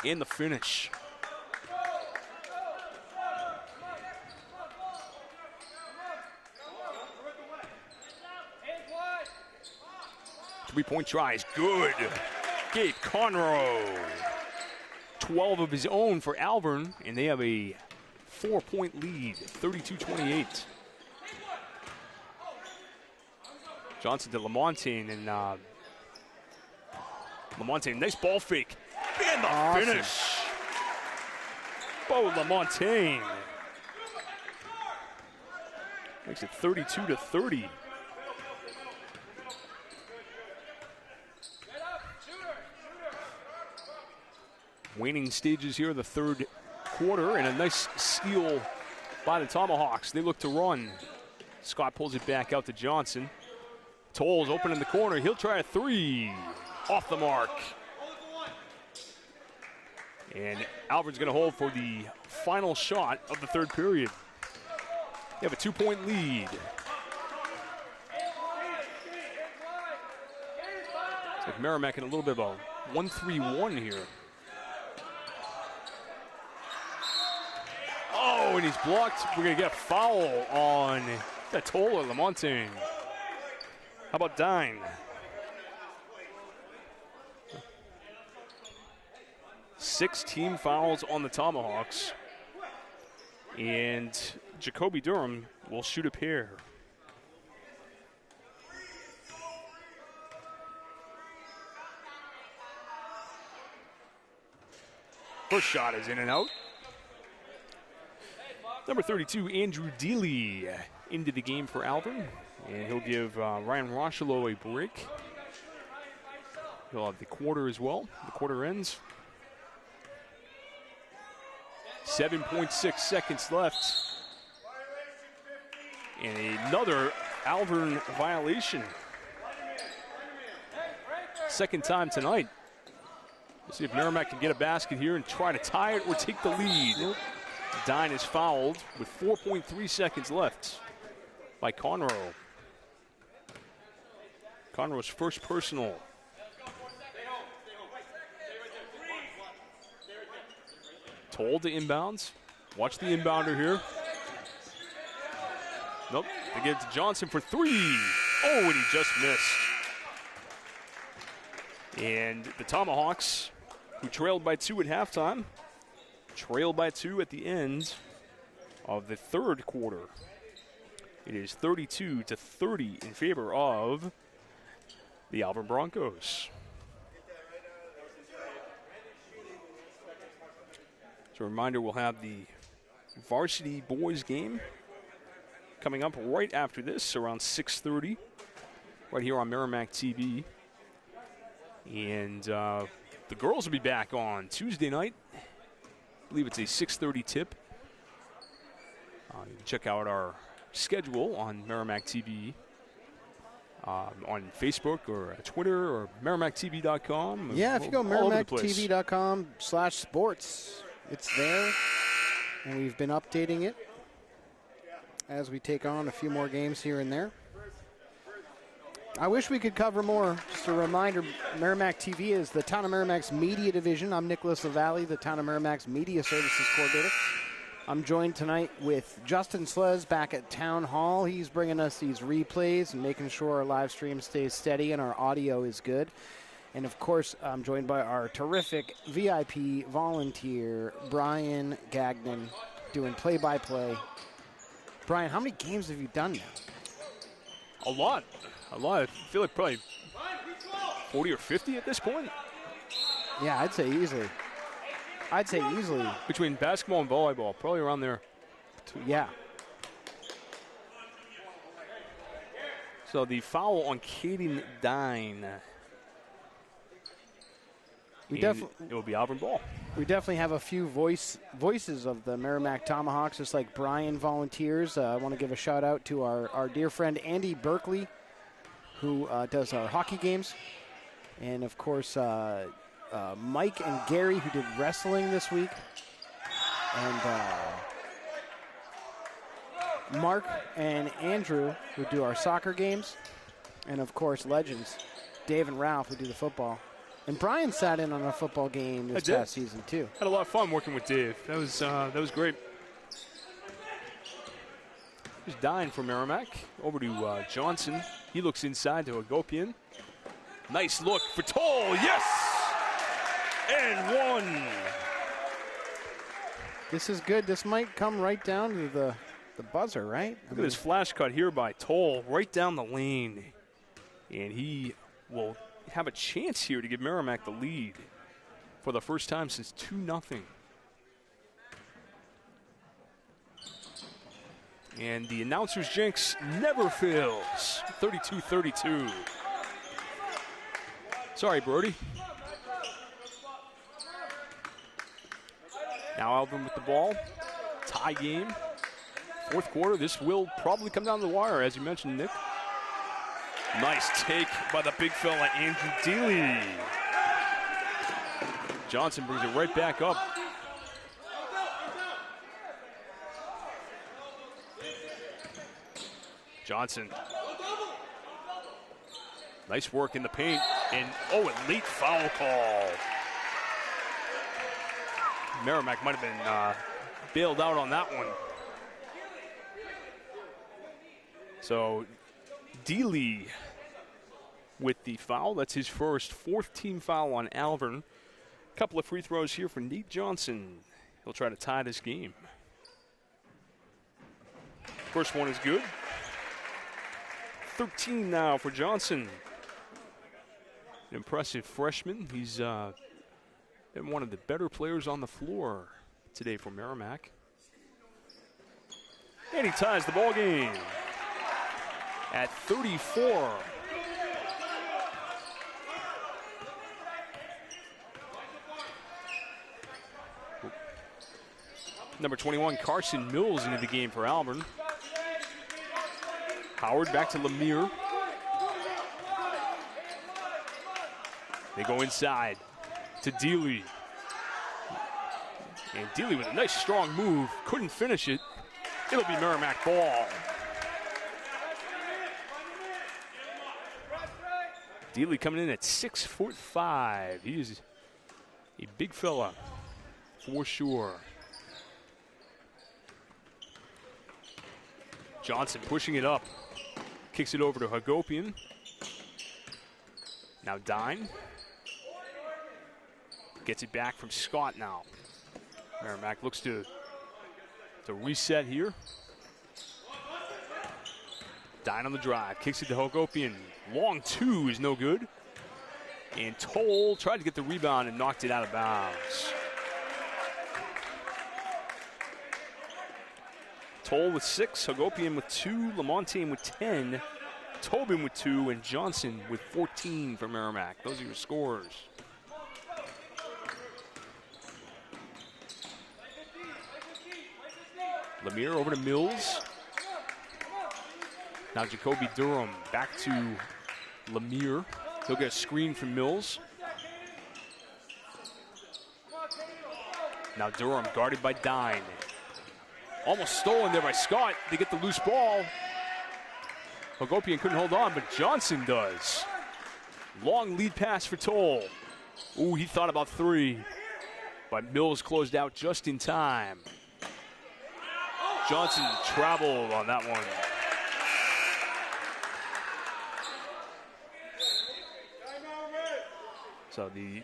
and the finish. Three-point try is good. Gabe Conroe. 12 of his own for Alvirne, and they have a 4-point lead, 32-28. Johnson to Lamontagne, and Lamontagne, nice ball fake. And the finish. Bo Lamontagne. Makes it 32-30. Waning stages here, the third quarter, and a nice steal by the Tomahawks. They look to run. Scott pulls it back out to Johnson. Toll's open in the corner. He'll try a 3. Off the mark. And Alvirne's going to hold for the final shot of the third period. They have a 2-point lead. It's like Merrimack in a little bit of a 1-3-1 here. Oh, and he's blocked. We're going to get a foul on that Toll or Lamontagne. How about Dine? 6 team fouls on the Tomahawks. And Jacoby Durham will shoot a pair. First shot is in and out. Number 32, Andrew Deely, into the game for Alvirne. And he'll give Ryan Rocheleau a break. He'll have the quarter as well. The quarter ends. 7.6 seconds left. And another Alvirne violation. Second time tonight. Let's see if Merrimack can get a basket here and try to tie it or take the lead. Dine is fouled with 4.3 seconds left by Conroe. Conroe's first personal. Toll to inbounds. Watch the inbounder here. Nope. They get it to Johnson for 3. Oh, and he just missed. And the Tomahawks, who trailed by 2 at halftime, trailed by 2 at the end of the third quarter. It is 32-30 in favor of the Alvirne Broncos. So a reminder, we'll have the varsity boys game coming up right after this, around 6:30, right here on Merrimack TV. And the girls will be back on Tuesday night. I believe it's a 6:30 tip. You can check out our schedule on Merrimack TV, on Facebook or Twitter or MerrimackTV.com. Yeah, if you go MerrimackTV.com/sports, it's there. And we've been updating it as we take on a few more games here and there. I wish we could cover more. Just a reminder, Merrimack TV is the Town of Merrimack's media division. I'm Nicholas LaValle, the Town of Merrimack's media services coordinator. I'm joined tonight with Justin Slez back at Town Hall. He's bringing us these replays and making sure our live stream stays steady and our audio is good. And, of course, I'm joined by our terrific VIP volunteer, Brian Gagnon, doing play-by-play. Brian, how many games have you done now? A lot. I feel like probably 40 or 50 at this point. Yeah, I'd say easily. Between basketball and volleyball, probably around there. Yeah. So the foul on Kaden Dine. It will be Alvirne ball. We definitely have a few voices of the Merrimack Tomahawks, just like Brian volunteers. I want to give a shout out to our dear friend Andy Berkeley, who does our hockey games. And of course, Mike and Gary, who did wrestling this week. And Mark and Andrew, who do our soccer games. And of course, legends, Dave and Ralph, who do the football. And Brian sat in on a football game this past season, too. Had a lot of fun working with Dave. That was great. Here's Dine for Merrimack. Over to Johnson. He looks inside to Hagopian. Nice look for Toll. Yes! And one. This is good. This might come right down to the buzzer, right? Look at this flash cut here by Toll right down the lane. And he will have a chance here to give Merrimack the lead for the first time since 2-0. And the announcer's jinx never fails. 32-32. Sorry, Brody. Now Alvirne with the ball. Tie game. Fourth quarter. This will probably come down the wire, as you mentioned, Nick. Nice take by the big fella, Andrew Dealey. Johnson brings it right back up. Johnson. Nice work in the paint. And, a late foul call. Merrimack might have been bailed out on that one. So, Dealey with the foul. That's his first, fourth team foul on Alvirne. Couple of free throws here for Nate Johnson. He'll try to tie this game. First one is good. 13 now for Johnson. An impressive freshman. He's been one of the better players on the floor today for Merrimack. And he ties the ball game at 34. Number 21, Carson Mills into the game for Alvirne. Howard back to Lemire. They go inside to Dealey. And Dealey with a nice strong move. Couldn't finish it. It'll be Merrimack ball. Dealey coming in at 6'5". He is a big fella for sure. Johnson pushing it up. Kicks it over to Hagopian. Now Dine. Gets it back from Scott now. Merrimack looks to reset here. Dine on the drive. Kicks it to Hagopian. Long two is no good. And Toll tried to get the rebound and knocked it out of bounds. Toll with 6, Hagopian with 2, Lamontagne with 10, Tobin with 2, and Johnson with 14 for Merrimack. Those are your scores. Lemire over to Mills. Now Jacoby Durham back to Lemire. He'll get a screen from Mills. Now Durham guarded by Dine. Almost stolen there by Scott. They get the loose ball. Hagopian couldn't hold on, but Johnson does. Long lead pass for Toll. Ooh, he thought about 3. But Mills closed out just in time. Johnson traveled on that one. So the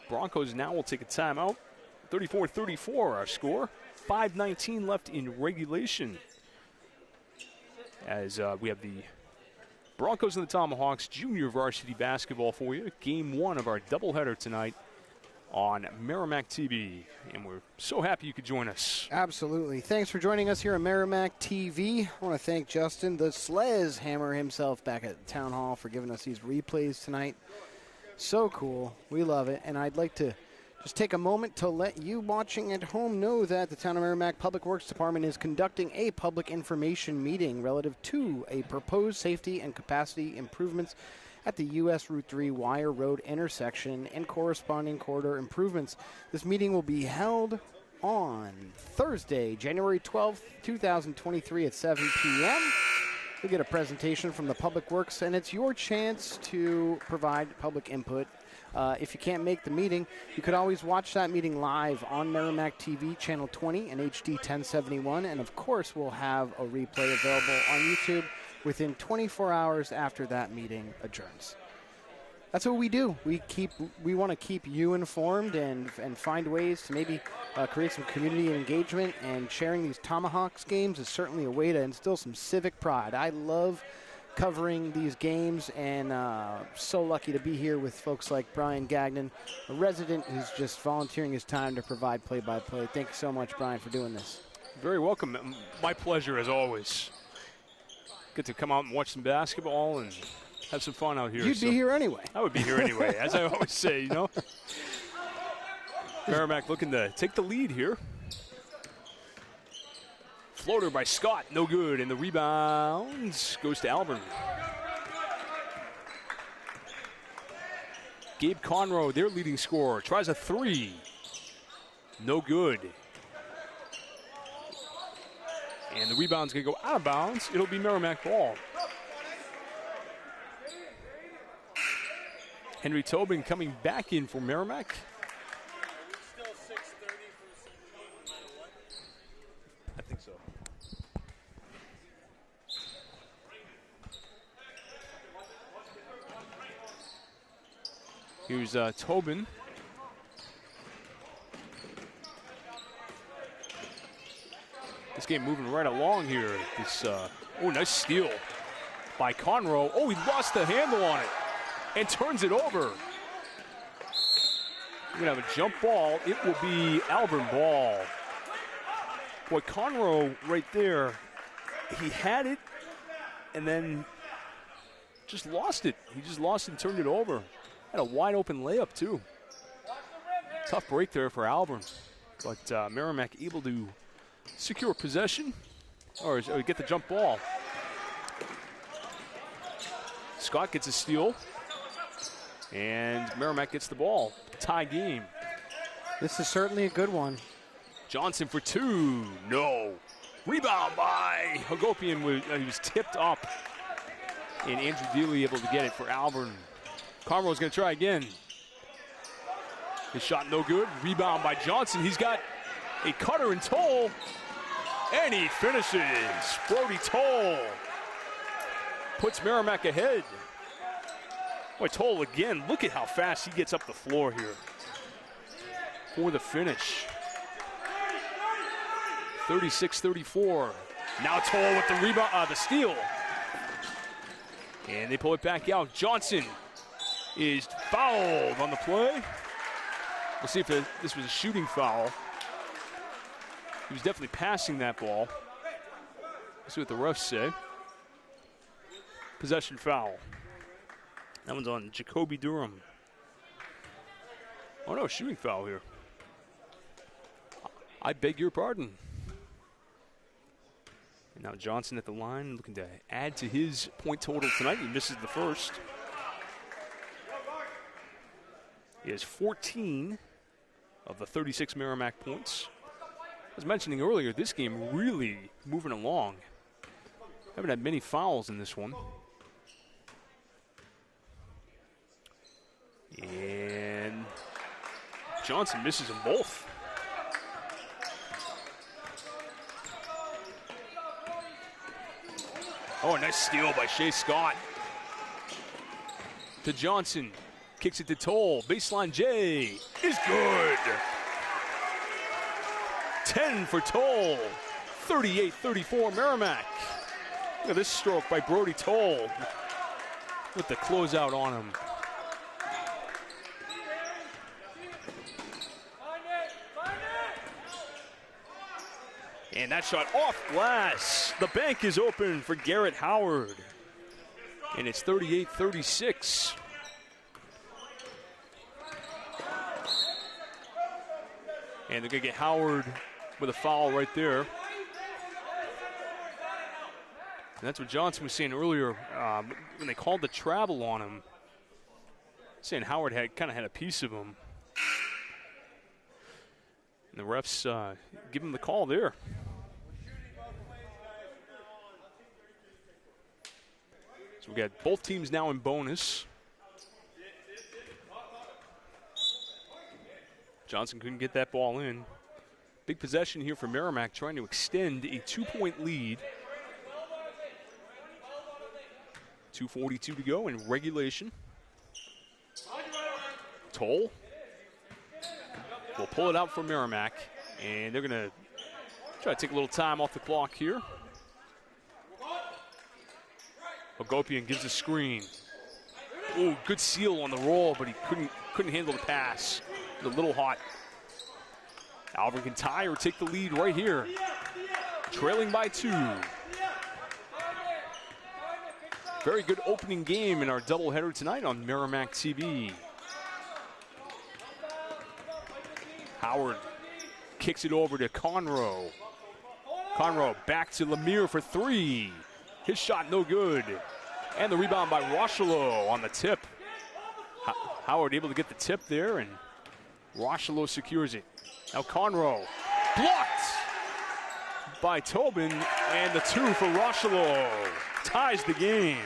Broncos now will take a timeout. 34-34 our score. 5:19 left in regulation. as we have the Broncos and the Tomahawks junior varsity basketball for you. Game 1 of our doubleheader tonight on Merrimack TV. And we're so happy you could join us. Absolutely. Thanks for joining us here on Merrimack TV. I want to thank Justin, the Slez Hammer himself, back at the Town Hall for giving us these replays tonight. So cool. We love it. And I'd like to just take a moment to let you watching at home know that the Town of Merrimack Public Works Department is conducting a public information meeting relative to a proposed safety and capacity improvements at the U.S. Route 3 Wire Road intersection and corresponding corridor improvements. This meeting will be held on Thursday, January 12th, 2023 at 7 p.m. You'll get a presentation from the Public Works, and it's your chance to provide public input. If you can't make the meeting, you could always watch that meeting live on Merrimack TV, Channel 20 and HD 1071. And, of course, we'll have a replay available on YouTube within 24 hours after that meeting adjourns. That's what we do. We want to keep you informed and find ways to maybe create some community engagement, and sharing these Tomahawks games is certainly a way to instill some civic pride. I love covering these games, and so lucky to be here with folks like Brian Gagnon, a resident who's just volunteering his time to provide play-by-play. Thank you so much, Brian, for doing this. Very welcome. My pleasure, as always. Get to come out and watch some basketball and have some fun out here. You'd be here anyway. I would be here anyway, as I always say, you know. Merrimack looking to take the lead here. Floater by Scott, no good, and the rebound goes to Alvirne. Gabe Conroe, their leading scorer, tries a 3. No good. And the rebound's going to go out of bounds. It'll be Merrimack ball. Henry Tobin coming back in for Merrimack. I think so. Here's Tobin. This game moving right along here. This nice steal by Conroe. Oh, he lost the handle on it and turns it over. We're going to have a jump ball. It will be Alvirne ball. Boy, Conroe right there, he had it and then just lost it. He just lost it and turned it over. Had a wide open layup, too. Tough break there for Alvirne. But Merrimack able to secure possession or get the jump ball. Scott gets a steal. And Merrimack gets the ball. Tie game. This is certainly a good one. Johnson for 2. No. Rebound by Hagopian. He was tipped up. And Andrew Dealey able to get it for Alvirne. Conroe's going to try again. His shot no good. Rebound by Johnson. He's got a cutter and Toll. And he finishes. Brody Toll puts Merrimack ahead. Boy, Toll again. Look at how fast he gets up the floor here for the finish. 36-34. Now Toll with the rebound, the steal. And they pull it back out. Johnson is fouled on the play. We'll see if this was a shooting foul. He was definitely passing that ball. Let's see what the refs say. Possession foul. That one's on Jacoby Durham. Oh no, shooting foul here. I beg your pardon. And now Johnson at the line, looking to add to his point total tonight. He misses the first. He has 14 of the 36 Merrimack points. I was mentioning earlier, this game really moving along. Haven't had many fouls in this one. And Johnson misses them both. Oh, a nice steal by Shea Scott. To Johnson. Kicks it to Toll. Baseline J is good. 10 for Toll. 38-34 Merrimack. Look at this stroke by Brody Toll with the closeout on him. And that shot off glass. The bank is open for Garrett Howard. And it's 38-36. And they're going to get Howard with a foul right there. And that's what Johnson was saying earlier when they called the travel on him. Saying Howard kind of had a piece of him. And the refs give him the call there. So we got both teams now in bonus. Johnson couldn't get that ball in. Big possession here for Merrimack, trying to extend a 2-point lead. 2:42 to go in regulation. Toll will pull it out for Merrimack, and they're going to try to take a little time off the clock here. Ogopian gives a screen. Oh, good seal on the roll, but he couldn't handle the pass. A little hot. Alvirne can tie or take the lead right here. Trailing by 2. Very good opening game in our doubleheader tonight on Merrimack TV. Howard kicks it over to Conroe. Conroe back to Lemire for 3. His shot no good. And the rebound by Rochelow on the tip. Howard able to get the tip there, and Rochelow secures it. Now Conroe blocked by Tobin, and the 2 for Rochelow ties the game.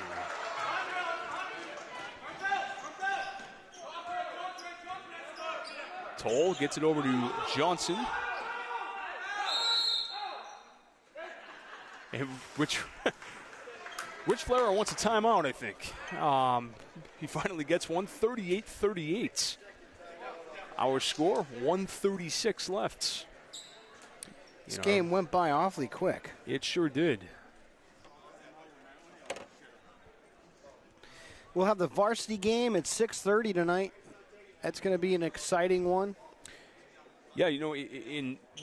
Toll gets it over to Johnson. And Rich Flair wants a timeout, I think. He finally gets one, 38-38. Our score, 1:36 left. This game went by awfully quick. It sure did. We'll have the varsity game at 6:30 tonight. That's going to be an exciting one. Yeah,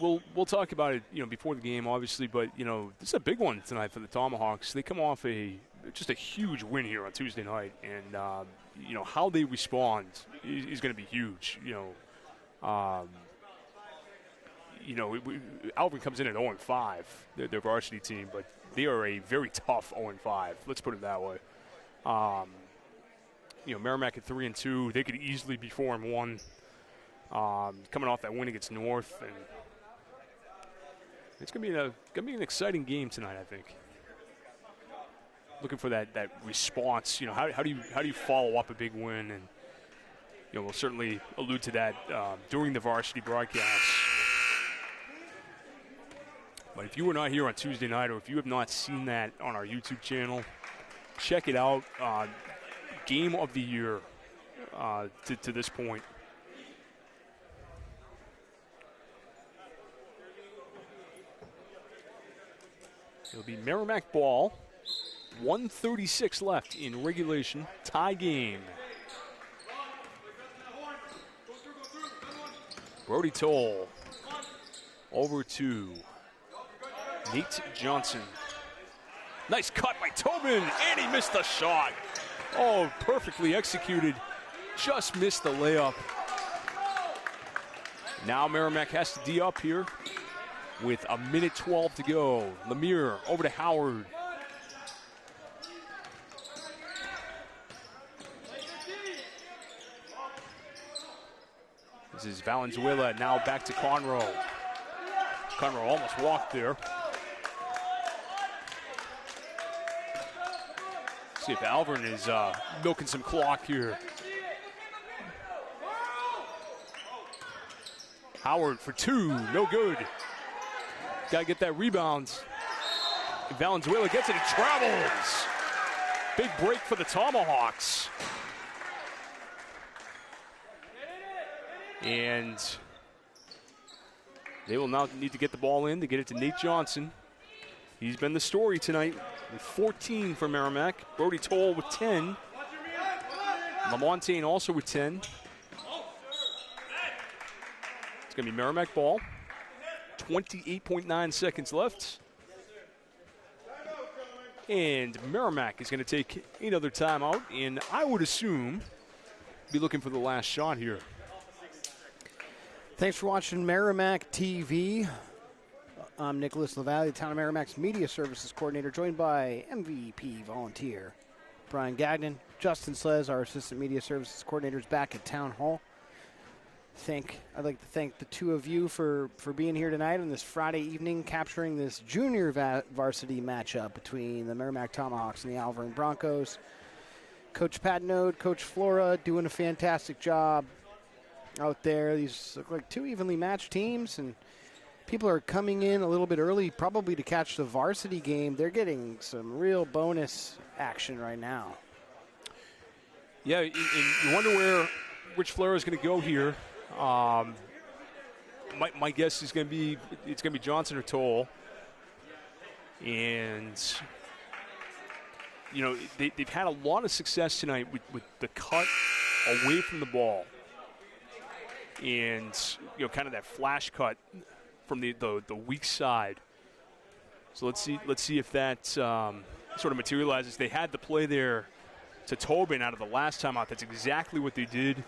we'll talk about it, before the game, obviously, but this is a big one tonight for the Tomahawks. They come off just a huge win here on Tuesday night, and how they respond is going to be huge. Alvirne comes in at 0-5, their varsity team, but they are a very tough 0-5. Let's put it that way. Merrimack at 3-2, they could easily be 4-1. Coming off that win against North, and it's gonna be an exciting game tonight, I think. Looking for that response. How do you follow up a big win? And we'll certainly allude to that during the varsity broadcast. But if you were not here on Tuesday night, or if you have not seen that on our YouTube channel, check it out. Game of the year to this point. It'll be Merrimack ball. 1:36 left in regulation. Tie game. Brody Toll over to Nate Johnson. Nice cut by Tobin, and he missed the shot. Oh, perfectly executed. Just missed the layup. Now Merrimack has to D up here with 1:12 to go. Lemire over to Howard. This is Valenzuela, now back to Conroe. Conroe almost walked there. See if Alvirne is milking some clock here. Howard for 2, no good. Got to get that rebound. Valenzuela gets it, he travels. Big break for the Tomahawks. And they will now need to get the ball in to get it to Nate Johnson. He's been the story tonight. and 14 for Merrimack. Brody Toll with 10. Lamontagne also with 10. It's going to be Merrimack ball. 28.9 seconds left. And Merrimack is going to take another timeout, and I would assume be looking for the last shot here. Thanks for watching Merrimack TV. I'm Nicholas LaValle, the Town of Merrimack's Media Services Coordinator, joined by MVP volunteer Brian Gagnon. Justin Slez, our Assistant Media Services Coordinator, is back at Town Hall. I'd like to thank the two of you for being here tonight on this Friday evening, capturing this junior varsity matchup between the Merrimack Tomahawks and the Alvirne Broncos. Coach Patnode, Coach Flora doing a fantastic job out there. These look like two evenly matched teams, and people are coming in a little bit early probably to catch the varsity game. They're getting some real bonus action right now. Yeah, and you wonder where Rich Flora is going to go here. My guess is it's going to be Johnson or Toll, and you know they've had a lot of success tonight with the cut away from the ball, and you know kind of that flash cut from the weak side. So let's see if that sort of materializes. They had the play there to Tobin out of the last time out. That's exactly what they did.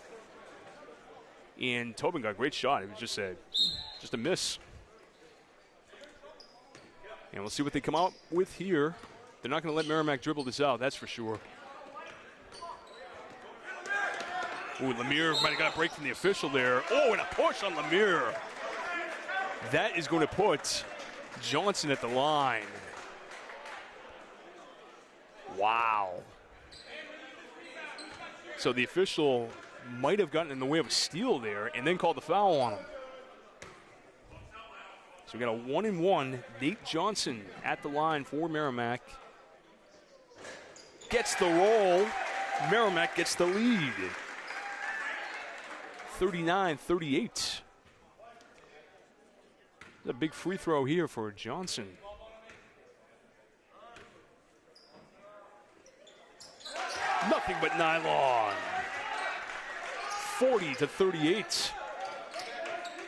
And Tobin got a great shot. It was just a miss. And we'll see what they come out with here. They're not going to let Merrimack dribble this out, that's for sure. Ooh, Lemire might have got a break from the official there. Oh, and a push on Lemire. That is going to put Johnson at the line. Wow. So the official might have gotten in the way of a steal there and then called the foul on him. So we got a 1-and-1. Nate Johnson at the line for Merrimack. Gets the roll. Merrimack gets the lead. 39-38. A big free throw here for Johnson. Nothing but nylon. 40-38.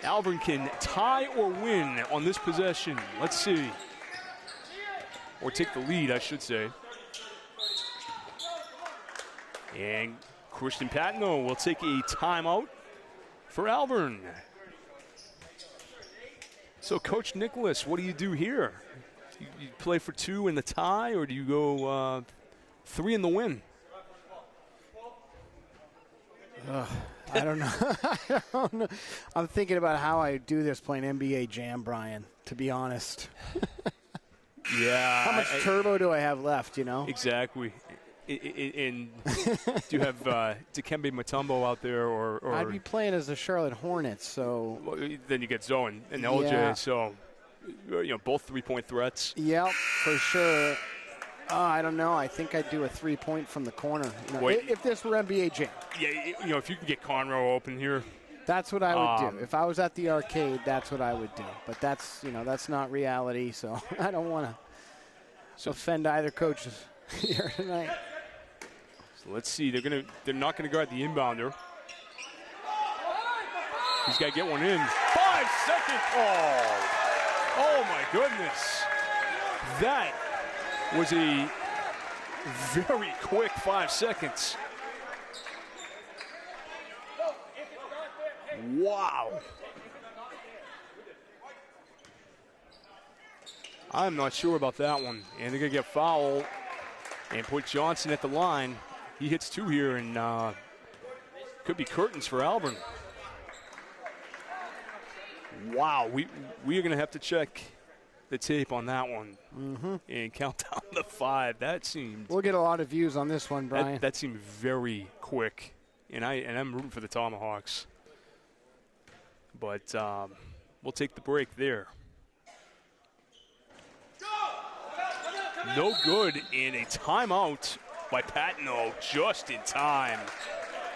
Alvirne can tie or win on this possession. Let's see. Or take the lead, I should say. And Christian Patino will take a timeout for Alvirne. So, Coach Nicholas, what do you do here? You play for 2 in the tie, or do you go 3 in the win? I don't know. I don't know. I'm thinking about how I do this playing NBA Jam, Brian, to be honest. Yeah. How much turbo do I have left, you know? Exactly. And do you have Dikembe Mutombo out there? Or I'd be playing as the Charlotte Hornets, so. Well, then you get Zoe and LJ, yeah. So, you know, both three-point threats. Yep, for sure. I don't know. I think I'd do a 3-point from the corner. You know, if this were NBA Jam. Yeah, you know, if you can get Conroe open here. That's what I would do. If I was at the arcade, that's what I would do. But that's, you know, that's not reality, so I don't want to offend either coach here tonight. So let's see. They're not gonna guard the inbounder. He's got to get one in. 5-second call. Oh my goodness. That was a very quick 5 seconds. Wow. I'm not sure about that one. And they're going to get fouled and put Johnson at the line. He hits 2 here, and could be curtains for Alvirne. Wow, we are going to have to check the tape on that one and count down the 5. That seemed. We'll get a lot of views on this one, Brian. That seemed very quick, and I'm rooting for the Tomahawks. But we'll take the break there. No good, and a timeout by Patino just in time.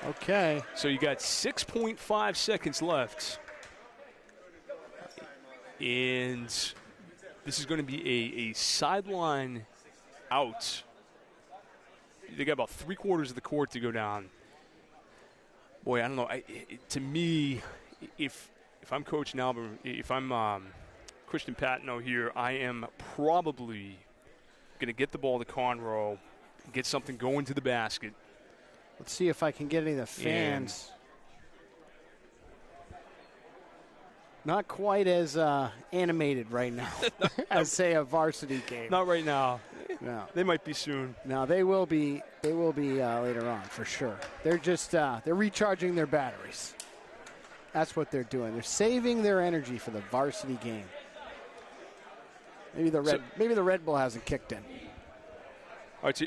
Okay. So you got 6.5 seconds left. And this is going to be a sideline out. They got about 3/4 of the court to go down. Boy, I don't know. To me, if I'm coaching Alvirne, if I'm Christian Patino here, I am probably going to get the ball to Conroe, get something going to the basket. Let's see if I can get any of the fans. Not quite as animated right now as, say, a varsity game. Not right now. No. They might be soon. No, they will be. They will be later on for sure. They're just they're recharging their batteries. That's what they're doing. They're saving their energy for the varsity game. Maybe the Red Bull hasn't kicked in. All right,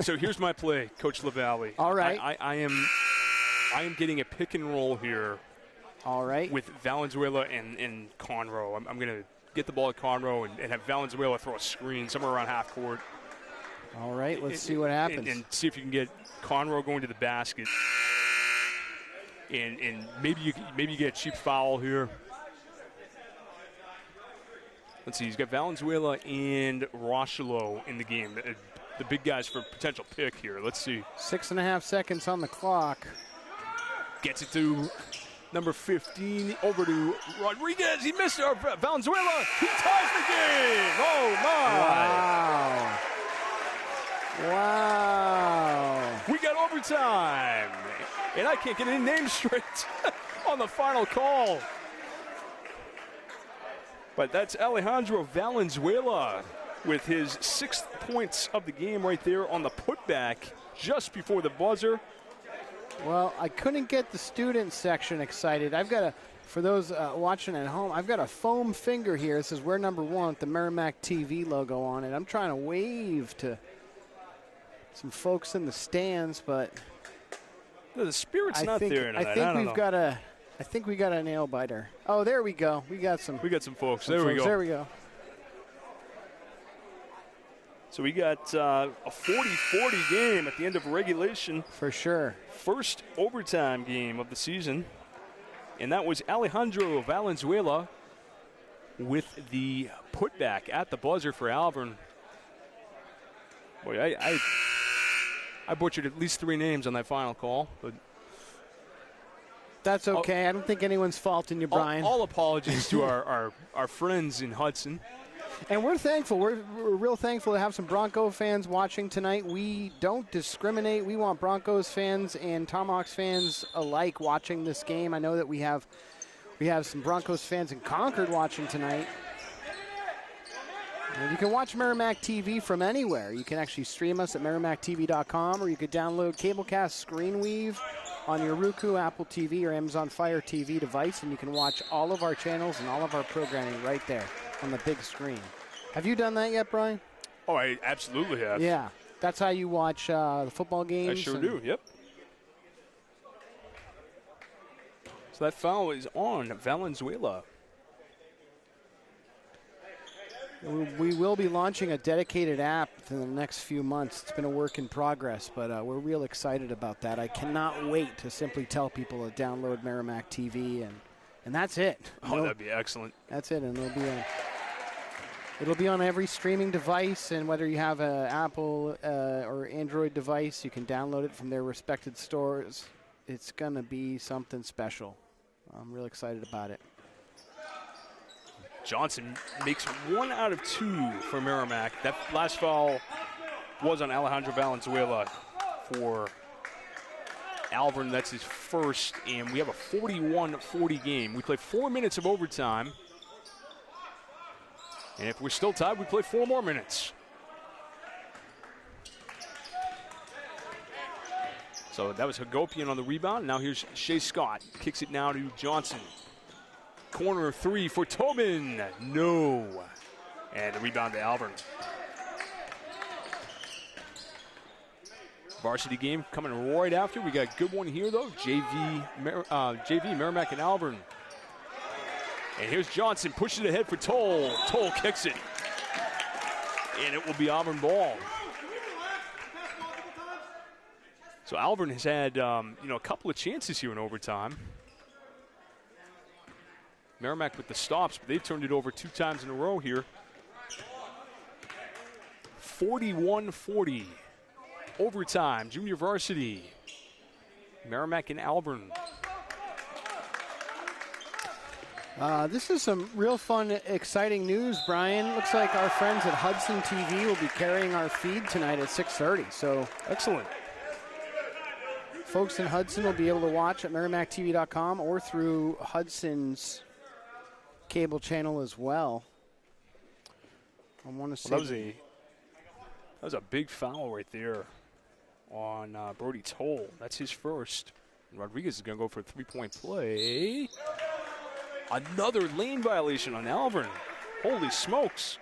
so here's my play, Coach LaValle. All right. I am getting a pick and roll here. All right. With Valenzuela and Conroe. I'm going to get the ball at Conroe and have Valenzuela throw a screen somewhere around half court. All right, let's see what happens. And see if you can get Conroe going to the basket. And maybe you get a cheap foul here. Let's see, he's got Valenzuela and Rochelo in the game. The big guys for potential pick here. Let's see. 6.5 seconds on the clock. Gets it to number 15, over to Rodriguez. He missed it. Valenzuela. He ties the game. Oh, my. Wow. Wow. We got overtime. And I can't get any names straight on the final call. But that's Alejandro Valenzuela with his 6th points of the game right there on the putback just before the buzzer. Well, I couldn't get the student section excited. I've got for those watching at home, I've got a foam finger here. It says we're number 1 with the Merrimack TV logo on it. I'm trying to wave to some folks in the stands, but the spirit's not there tonight. I think we got a nail biter. Oh, there we go. We got some folks. There we go. There we go. So we got a 40-40 game at the end of regulation. For sure. First overtime game of the season. And that was Alejandro Valenzuela with the putback at the buzzer for Alvirne. Boy, I butchered at least 3 names on that final call. But that's okay. I don't think anyone's faulting you, Brian. All apologies to our friends in Hudson. And we're thankful. We're real thankful to have some Bronco fans watching tonight. We don't discriminate. We want Broncos fans and Tomahawks fans alike watching this game. I know that we have some Broncos fans in Concord watching tonight. And you can watch Merrimack TV from anywhere. You can actually stream us at merrimacktv.com, or you could download Cablecast Screenweave on your Roku, Apple TV, or Amazon Fire TV device, and you can watch all of our channels and all of our programming right there on the big screen. Have you done that yet, Brian? Oh, I absolutely have. Yeah, that's how you watch the football games. I sure do, yep. So that foul is on Valenzuela. We will be launching a dedicated app in the next few months. It's been a work in progress, but we're real excited about that. I cannot wait to simply tell people to download Merrimack TV, and that's it. Oh, that'd be excellent. That's it, and it'll be on every streaming device, and whether you have an Apple or Android device, you can download it from their respected stores. It's going to be something special. I'm real excited about it. Johnson makes 1 out of 2 for Merrimack. That last foul was on Alejandro Valenzuela for Alvirne. That's his first, and we have a 41-40 game. We play 4 minutes of overtime. And if we're still tied, we play 4 more minutes. So that was Hagopian on the rebound. Now here's Shea Scott. Kicks it now to Johnson. Corner 3 for Tobin. No. And the rebound to Alvirne. Varsity game coming right after. We got a good one here, though. JV Merrimack and Alvirne. And here's Johnson. Pushes it ahead for Toll. Toll kicks it. And it will be Alvirne ball. So Alvirne has had a couple of chances here in overtime. Merrimack with the stops, but they've turned it over 2 times in a row here. 41-40. Overtime, junior varsity. Merrimack and Alvirne. This is some real fun, exciting news, Brian. Looks like our friends at Hudson TV will be carrying our feed tonight at 6:30. So excellent. Folks in Hudson will be able to watch at merrimacktv.com or through Hudson's cable channel as well. I want to say that was a big foul right there on Brody Toll. That's his first. Rodriguez is going to go for a three-point play. Another lane violation on Alvirne. Holy smokes.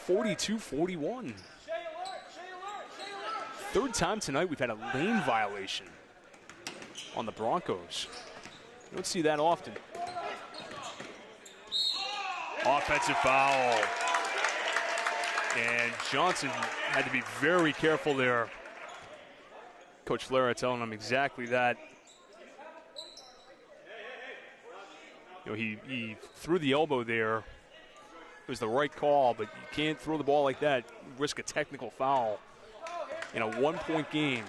42-41. Third time tonight we've had a lane violation on the Broncos. You don't see that often. Offensive foul. And Johnson had to be very careful there. Coach Flera telling him exactly that. You know, he threw the elbow there. It was the right call, but you can't throw the ball like that, risk a technical foul in a one-point game.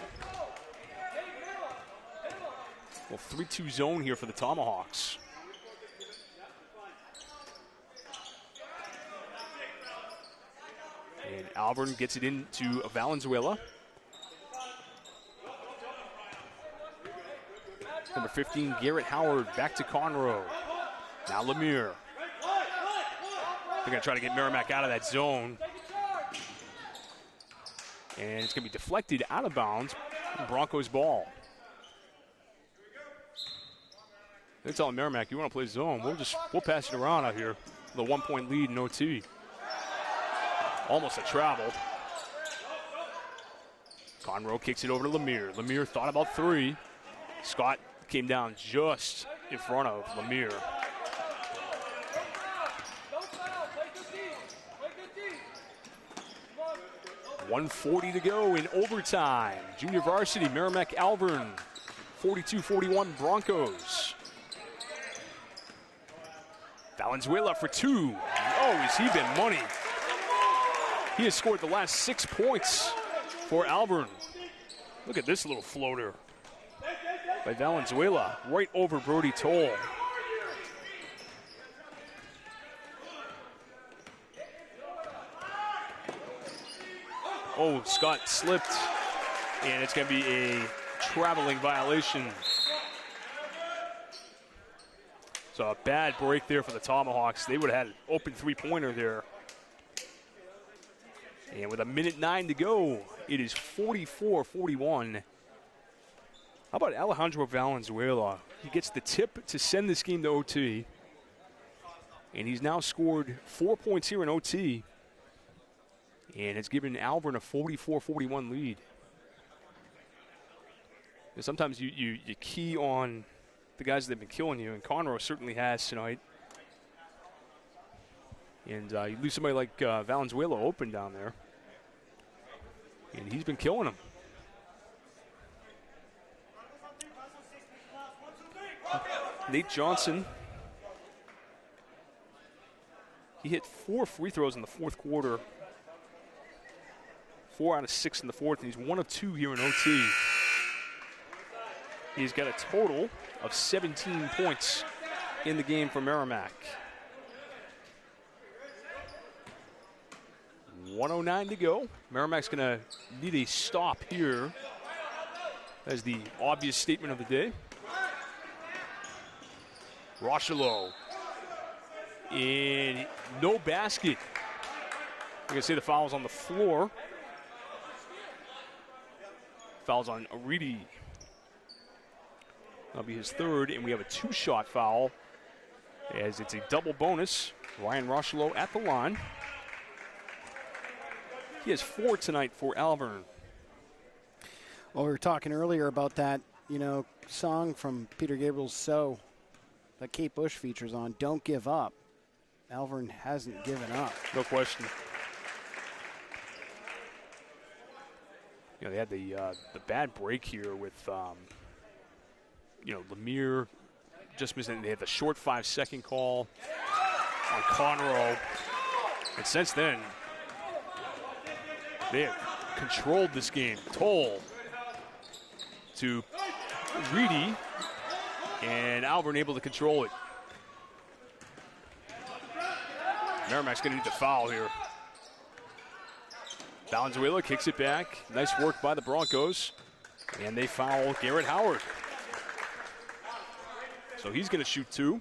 Well, 3-2 zone here for the Tomahawks. And Alvirne gets it into Valenzuela. Number 15, Garrett Howard, back to Conroe. Now Lemire. They're going to try to get Merrimack out of that zone. And it's going to be deflected out of bounds. Broncos ball. They're telling Merrimack, you want to play zone, we'll pass it around out here. The 1-point lead in OT. Almost a travel. Conroe kicks it over to Lemire. Lemire thought about three. Scott came down just in front of Lemire. .140 to go in overtime. Junior varsity, Merrimack Alvirne. 42-41 Broncos. Valenzuela for two. Oh, has he been money? He has scored the last 6 points for Alvirne. Look at this little floater by Valenzuela, right over Brody Toll. Oh, Scott slipped, and it's going to be a traveling violation. So a bad break there for the Tomahawks. They would have had an open three-pointer there. And with 1:09 to go, it is 44-41. How about Alejandro Valenzuela? He gets the tip to send this game to OT. And he's now scored 4 points here in OT. And it's given Alvirne a 44-41 lead. And sometimes you key on the guys that have been killing you, and Conroe certainly has tonight. And you leave somebody like Valenzuela open down there. And he's been killing them. Nate Johnson. He hit 4 free throws in the fourth quarter. 4 out of 6 in the fourth, and he's 1 of 2 here in OT. He's got a total of 17 points in the game for Merrimack. 1:09 to go. Merrimack's going to need a stop here as the obvious statement of the day. Rochelo. And no basket. You're going to see the foul's on the floor. Foul's on Aridi. That'll be his third, and we have a 2-shot foul as it's a double bonus. Ryan Rochelo at the line. He has 4 tonight for Alvirne. Well, we were talking earlier about that, song from Peter Gabriel's So that Kate Bush features on, Don't Give Up. Alvirne hasn't given up. No question. They had the bad break here with, Lemire just missing. They had the short 5-second call on Conroe. And since then, They have controlled this game. Toll to Reedy, and Alvirne able to control it. Merrimack's going to need the foul here. Valenzuela kicks it back. Nice work by the Broncos. And they foul Garrett Howard. So he's going to shoot 2.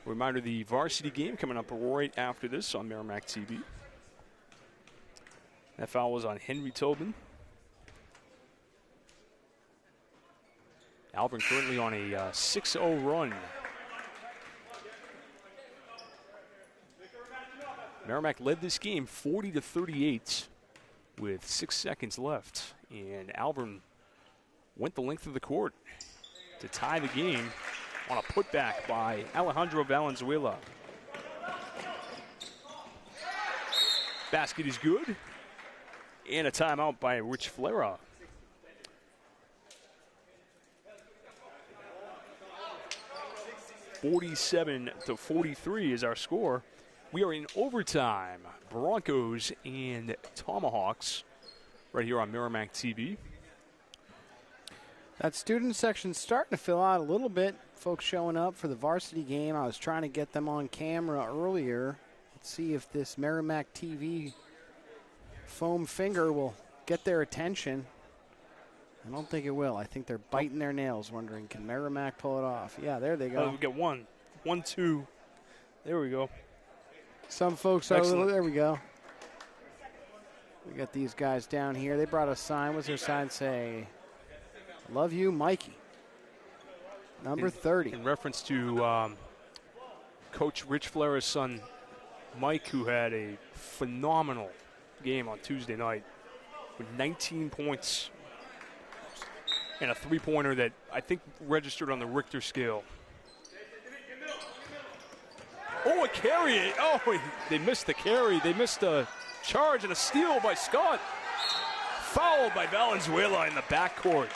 Reminder, the varsity game coming up right after this on Merrimack TV. That foul was on Henry Tobin. Alvirne currently on a 6-0 run. Merrimack led this game 40-38 with 6 seconds left. And Alvirne went the length of the court to tie the game on a putback by Alejandro Valenzuela. Basket is good. And a timeout by Rich Flera. (47-43) is our score. We are in overtime. Broncos and Tomahawks right here on Merrimack TV. That student section's starting to fill out a little bit. Folks showing up for the varsity game. I was trying to get them on camera earlier. Let's see if this Merrimack TV foam finger will get their attention. I don't think it will. I think they're biting their nails wondering, can Merrimack pull it off? Yeah, there they go. We get 1, 2. There we go. Some folks are a little, there we go. We got these guys down here. They brought a sign. What's their sign say? Love you, Mikey. Number 30. In reference to Coach Rich Flera's son, Mike, who had a phenomenal game on Tuesday night with 19 points and a three-pointer that I think registered on the Richter scale. Oh, a carry. Oh, they missed the carry. They missed a charge and a steal by Scott. Fouled by Valenzuela in the backcourt.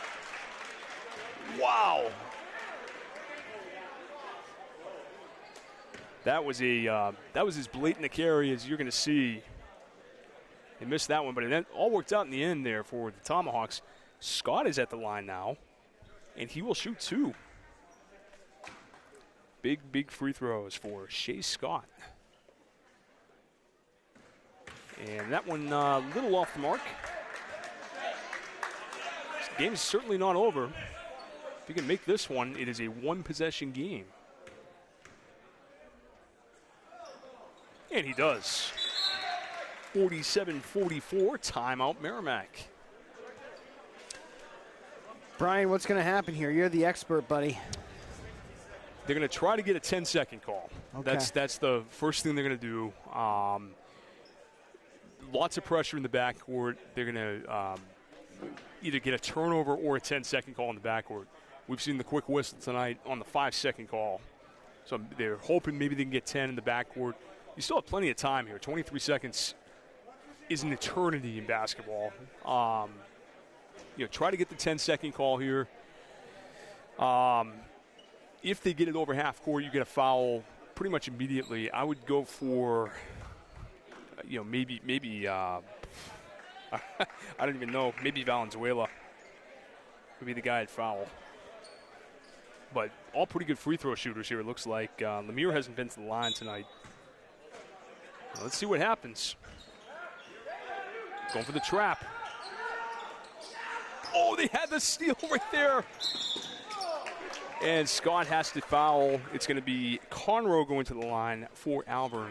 Wow. That was as blatant a carry as you're going to see. They missed that one, but it all worked out in the end there for the Tomahawks. Scott is at the line now, and he will shoot 2. Big free throws for Shea Scott. And that one a little off the mark. This game is certainly not over. If you can make this one, it is a one-possession game. And he does. 47-44, timeout Merrimack. Brian, what's going to happen here? You're the expert, buddy. They're going to try to get a 10-second call. Okay. That's the first thing they're going to do. Lots of pressure in the backcourt. They're going to either get a turnover or a 10-second call in the backcourt. We've seen the quick whistle tonight on the 5-second call. So they're hoping maybe they can get 10 in the backcourt. You still have plenty of time here. 23 seconds is an eternity in basketball. Try to get the 10-second call here. If they get it over half court, you get a foul pretty much immediately. I would go for, maybe I don't even know. Maybe Valenzuela would be the guy at foul. But all pretty good free throw shooters here, it looks like. Lemire hasn't been to the line tonight. Let's see what happens. Going for the trap. Oh, they had the steal right there. And Scott has to foul. It's going to be Conroe going to the line for Alvirne.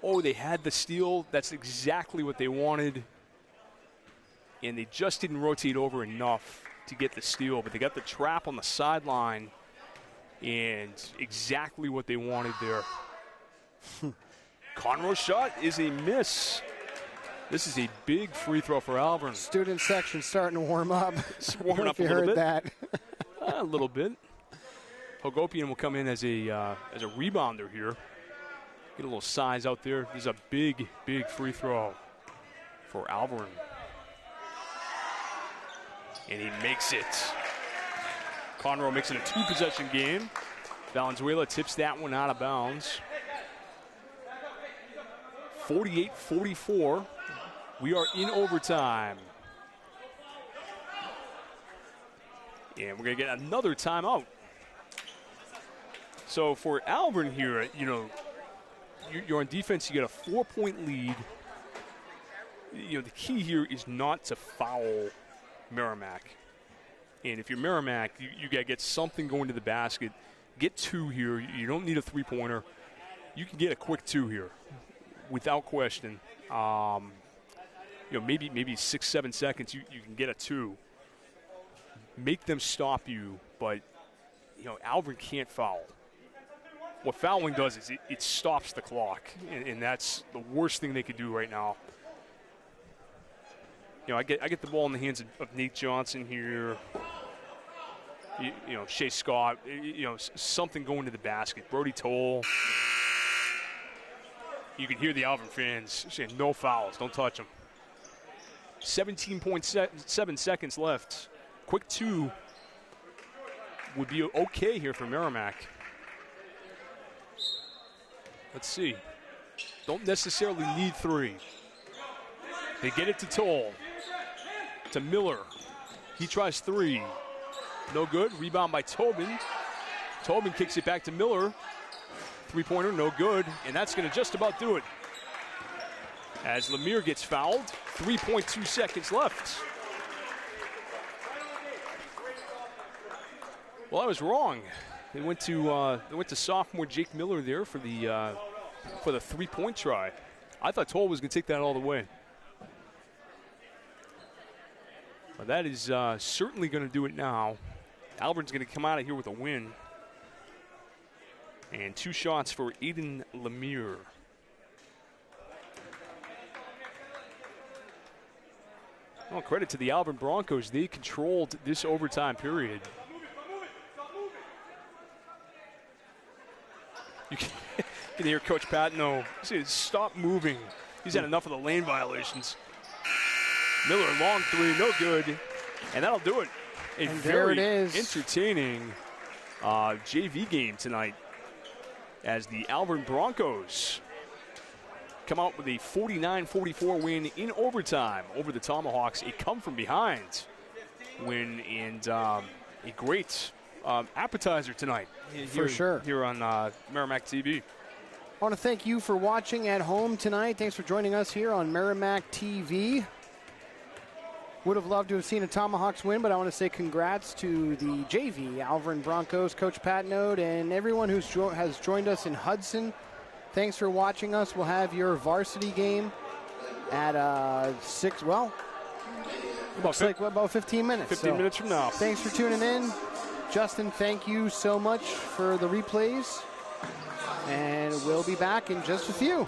Oh, they had the steal. That's exactly what they wanted. And they just didn't rotate over enough to get the steal. But they got the trap on the sideline. And exactly what they wanted there. Conroe's shot is a miss. This is a big free throw for Alvirne. Student section starting to warm up. It's warming up a little bit. A little bit. Hogopian will come in as a rebounder here. Get a little size out there. There's a big free throw for Alvirne. And he makes it. Conroe makes it a 2-possession game. Valenzuela tips that one out of bounds. 48-44. We are in overtime. And we're going to get another timeout. So for Alvirne here, you know, you're on defense, you get a 4-point lead. You know, the key here is not to foul Merrimack. And if you're Merrimack, you got to get something going to the basket. Get 2 here. You don't need a three-pointer. You can get a quick 2 here without question. You know, maybe 6-7 seconds, you can get a 2. Make them stop you, but, you know, Alvirne can't foul. What fouling does is it stops the clock, and that's the worst thing they could do right now. You know, I get the ball in the hands of Nate Johnson here. You know, Shea Scott, you know, something going to the basket. Brody Toll. You can hear the Alvirne fans saying, no fouls, don't touch them. 17.7 seconds left. Quick 2 would be okay here for Merrimack. Let's see. Don't necessarily need 3. They get it to Toll. To Miller. He tries 3. No good. Rebound by Tobin. Tobin kicks it back to Miller. Three-pointer, no good. And that's going to just about do it. As Lemire gets fouled. 3.2 seconds left. Well, I was wrong. They went to sophomore Jake Miller there for the 3-point try. I thought Toll was going to take that all the way. But that is certainly going to do it now. Alvirne's going to come out of here with a win. And 2 shots for Aiden Lemire. Well, credit to the Alvirne Broncos. They controlled this overtime period. You can hear Coach Patino say, stop moving. He's had enough of the lane violations. Miller, long 3, no good. And that'll do it. A and very there it is. Entertaining JV game tonight as the Alvirne Broncos come out with a 49-44 win in overtime over the Tomahawks. A come-from-behind win and a great appetizer tonight. For sure. Here on Merrimack TV. I want to thank you for watching at home tonight. Thanks for joining us here on Merrimack TV. Would have loved to have seen a Tomahawks win, but I want to say congrats to the JV Alvirne Broncos, Coach Patino, and everyone who has joined us in Hudson. Thanks for watching us. We'll have your varsity game at 6, well, about 15 minutes. 15 minutes from now. Thanks for tuning in. Justin, thank you so much for the replays. And we'll be back in just a few.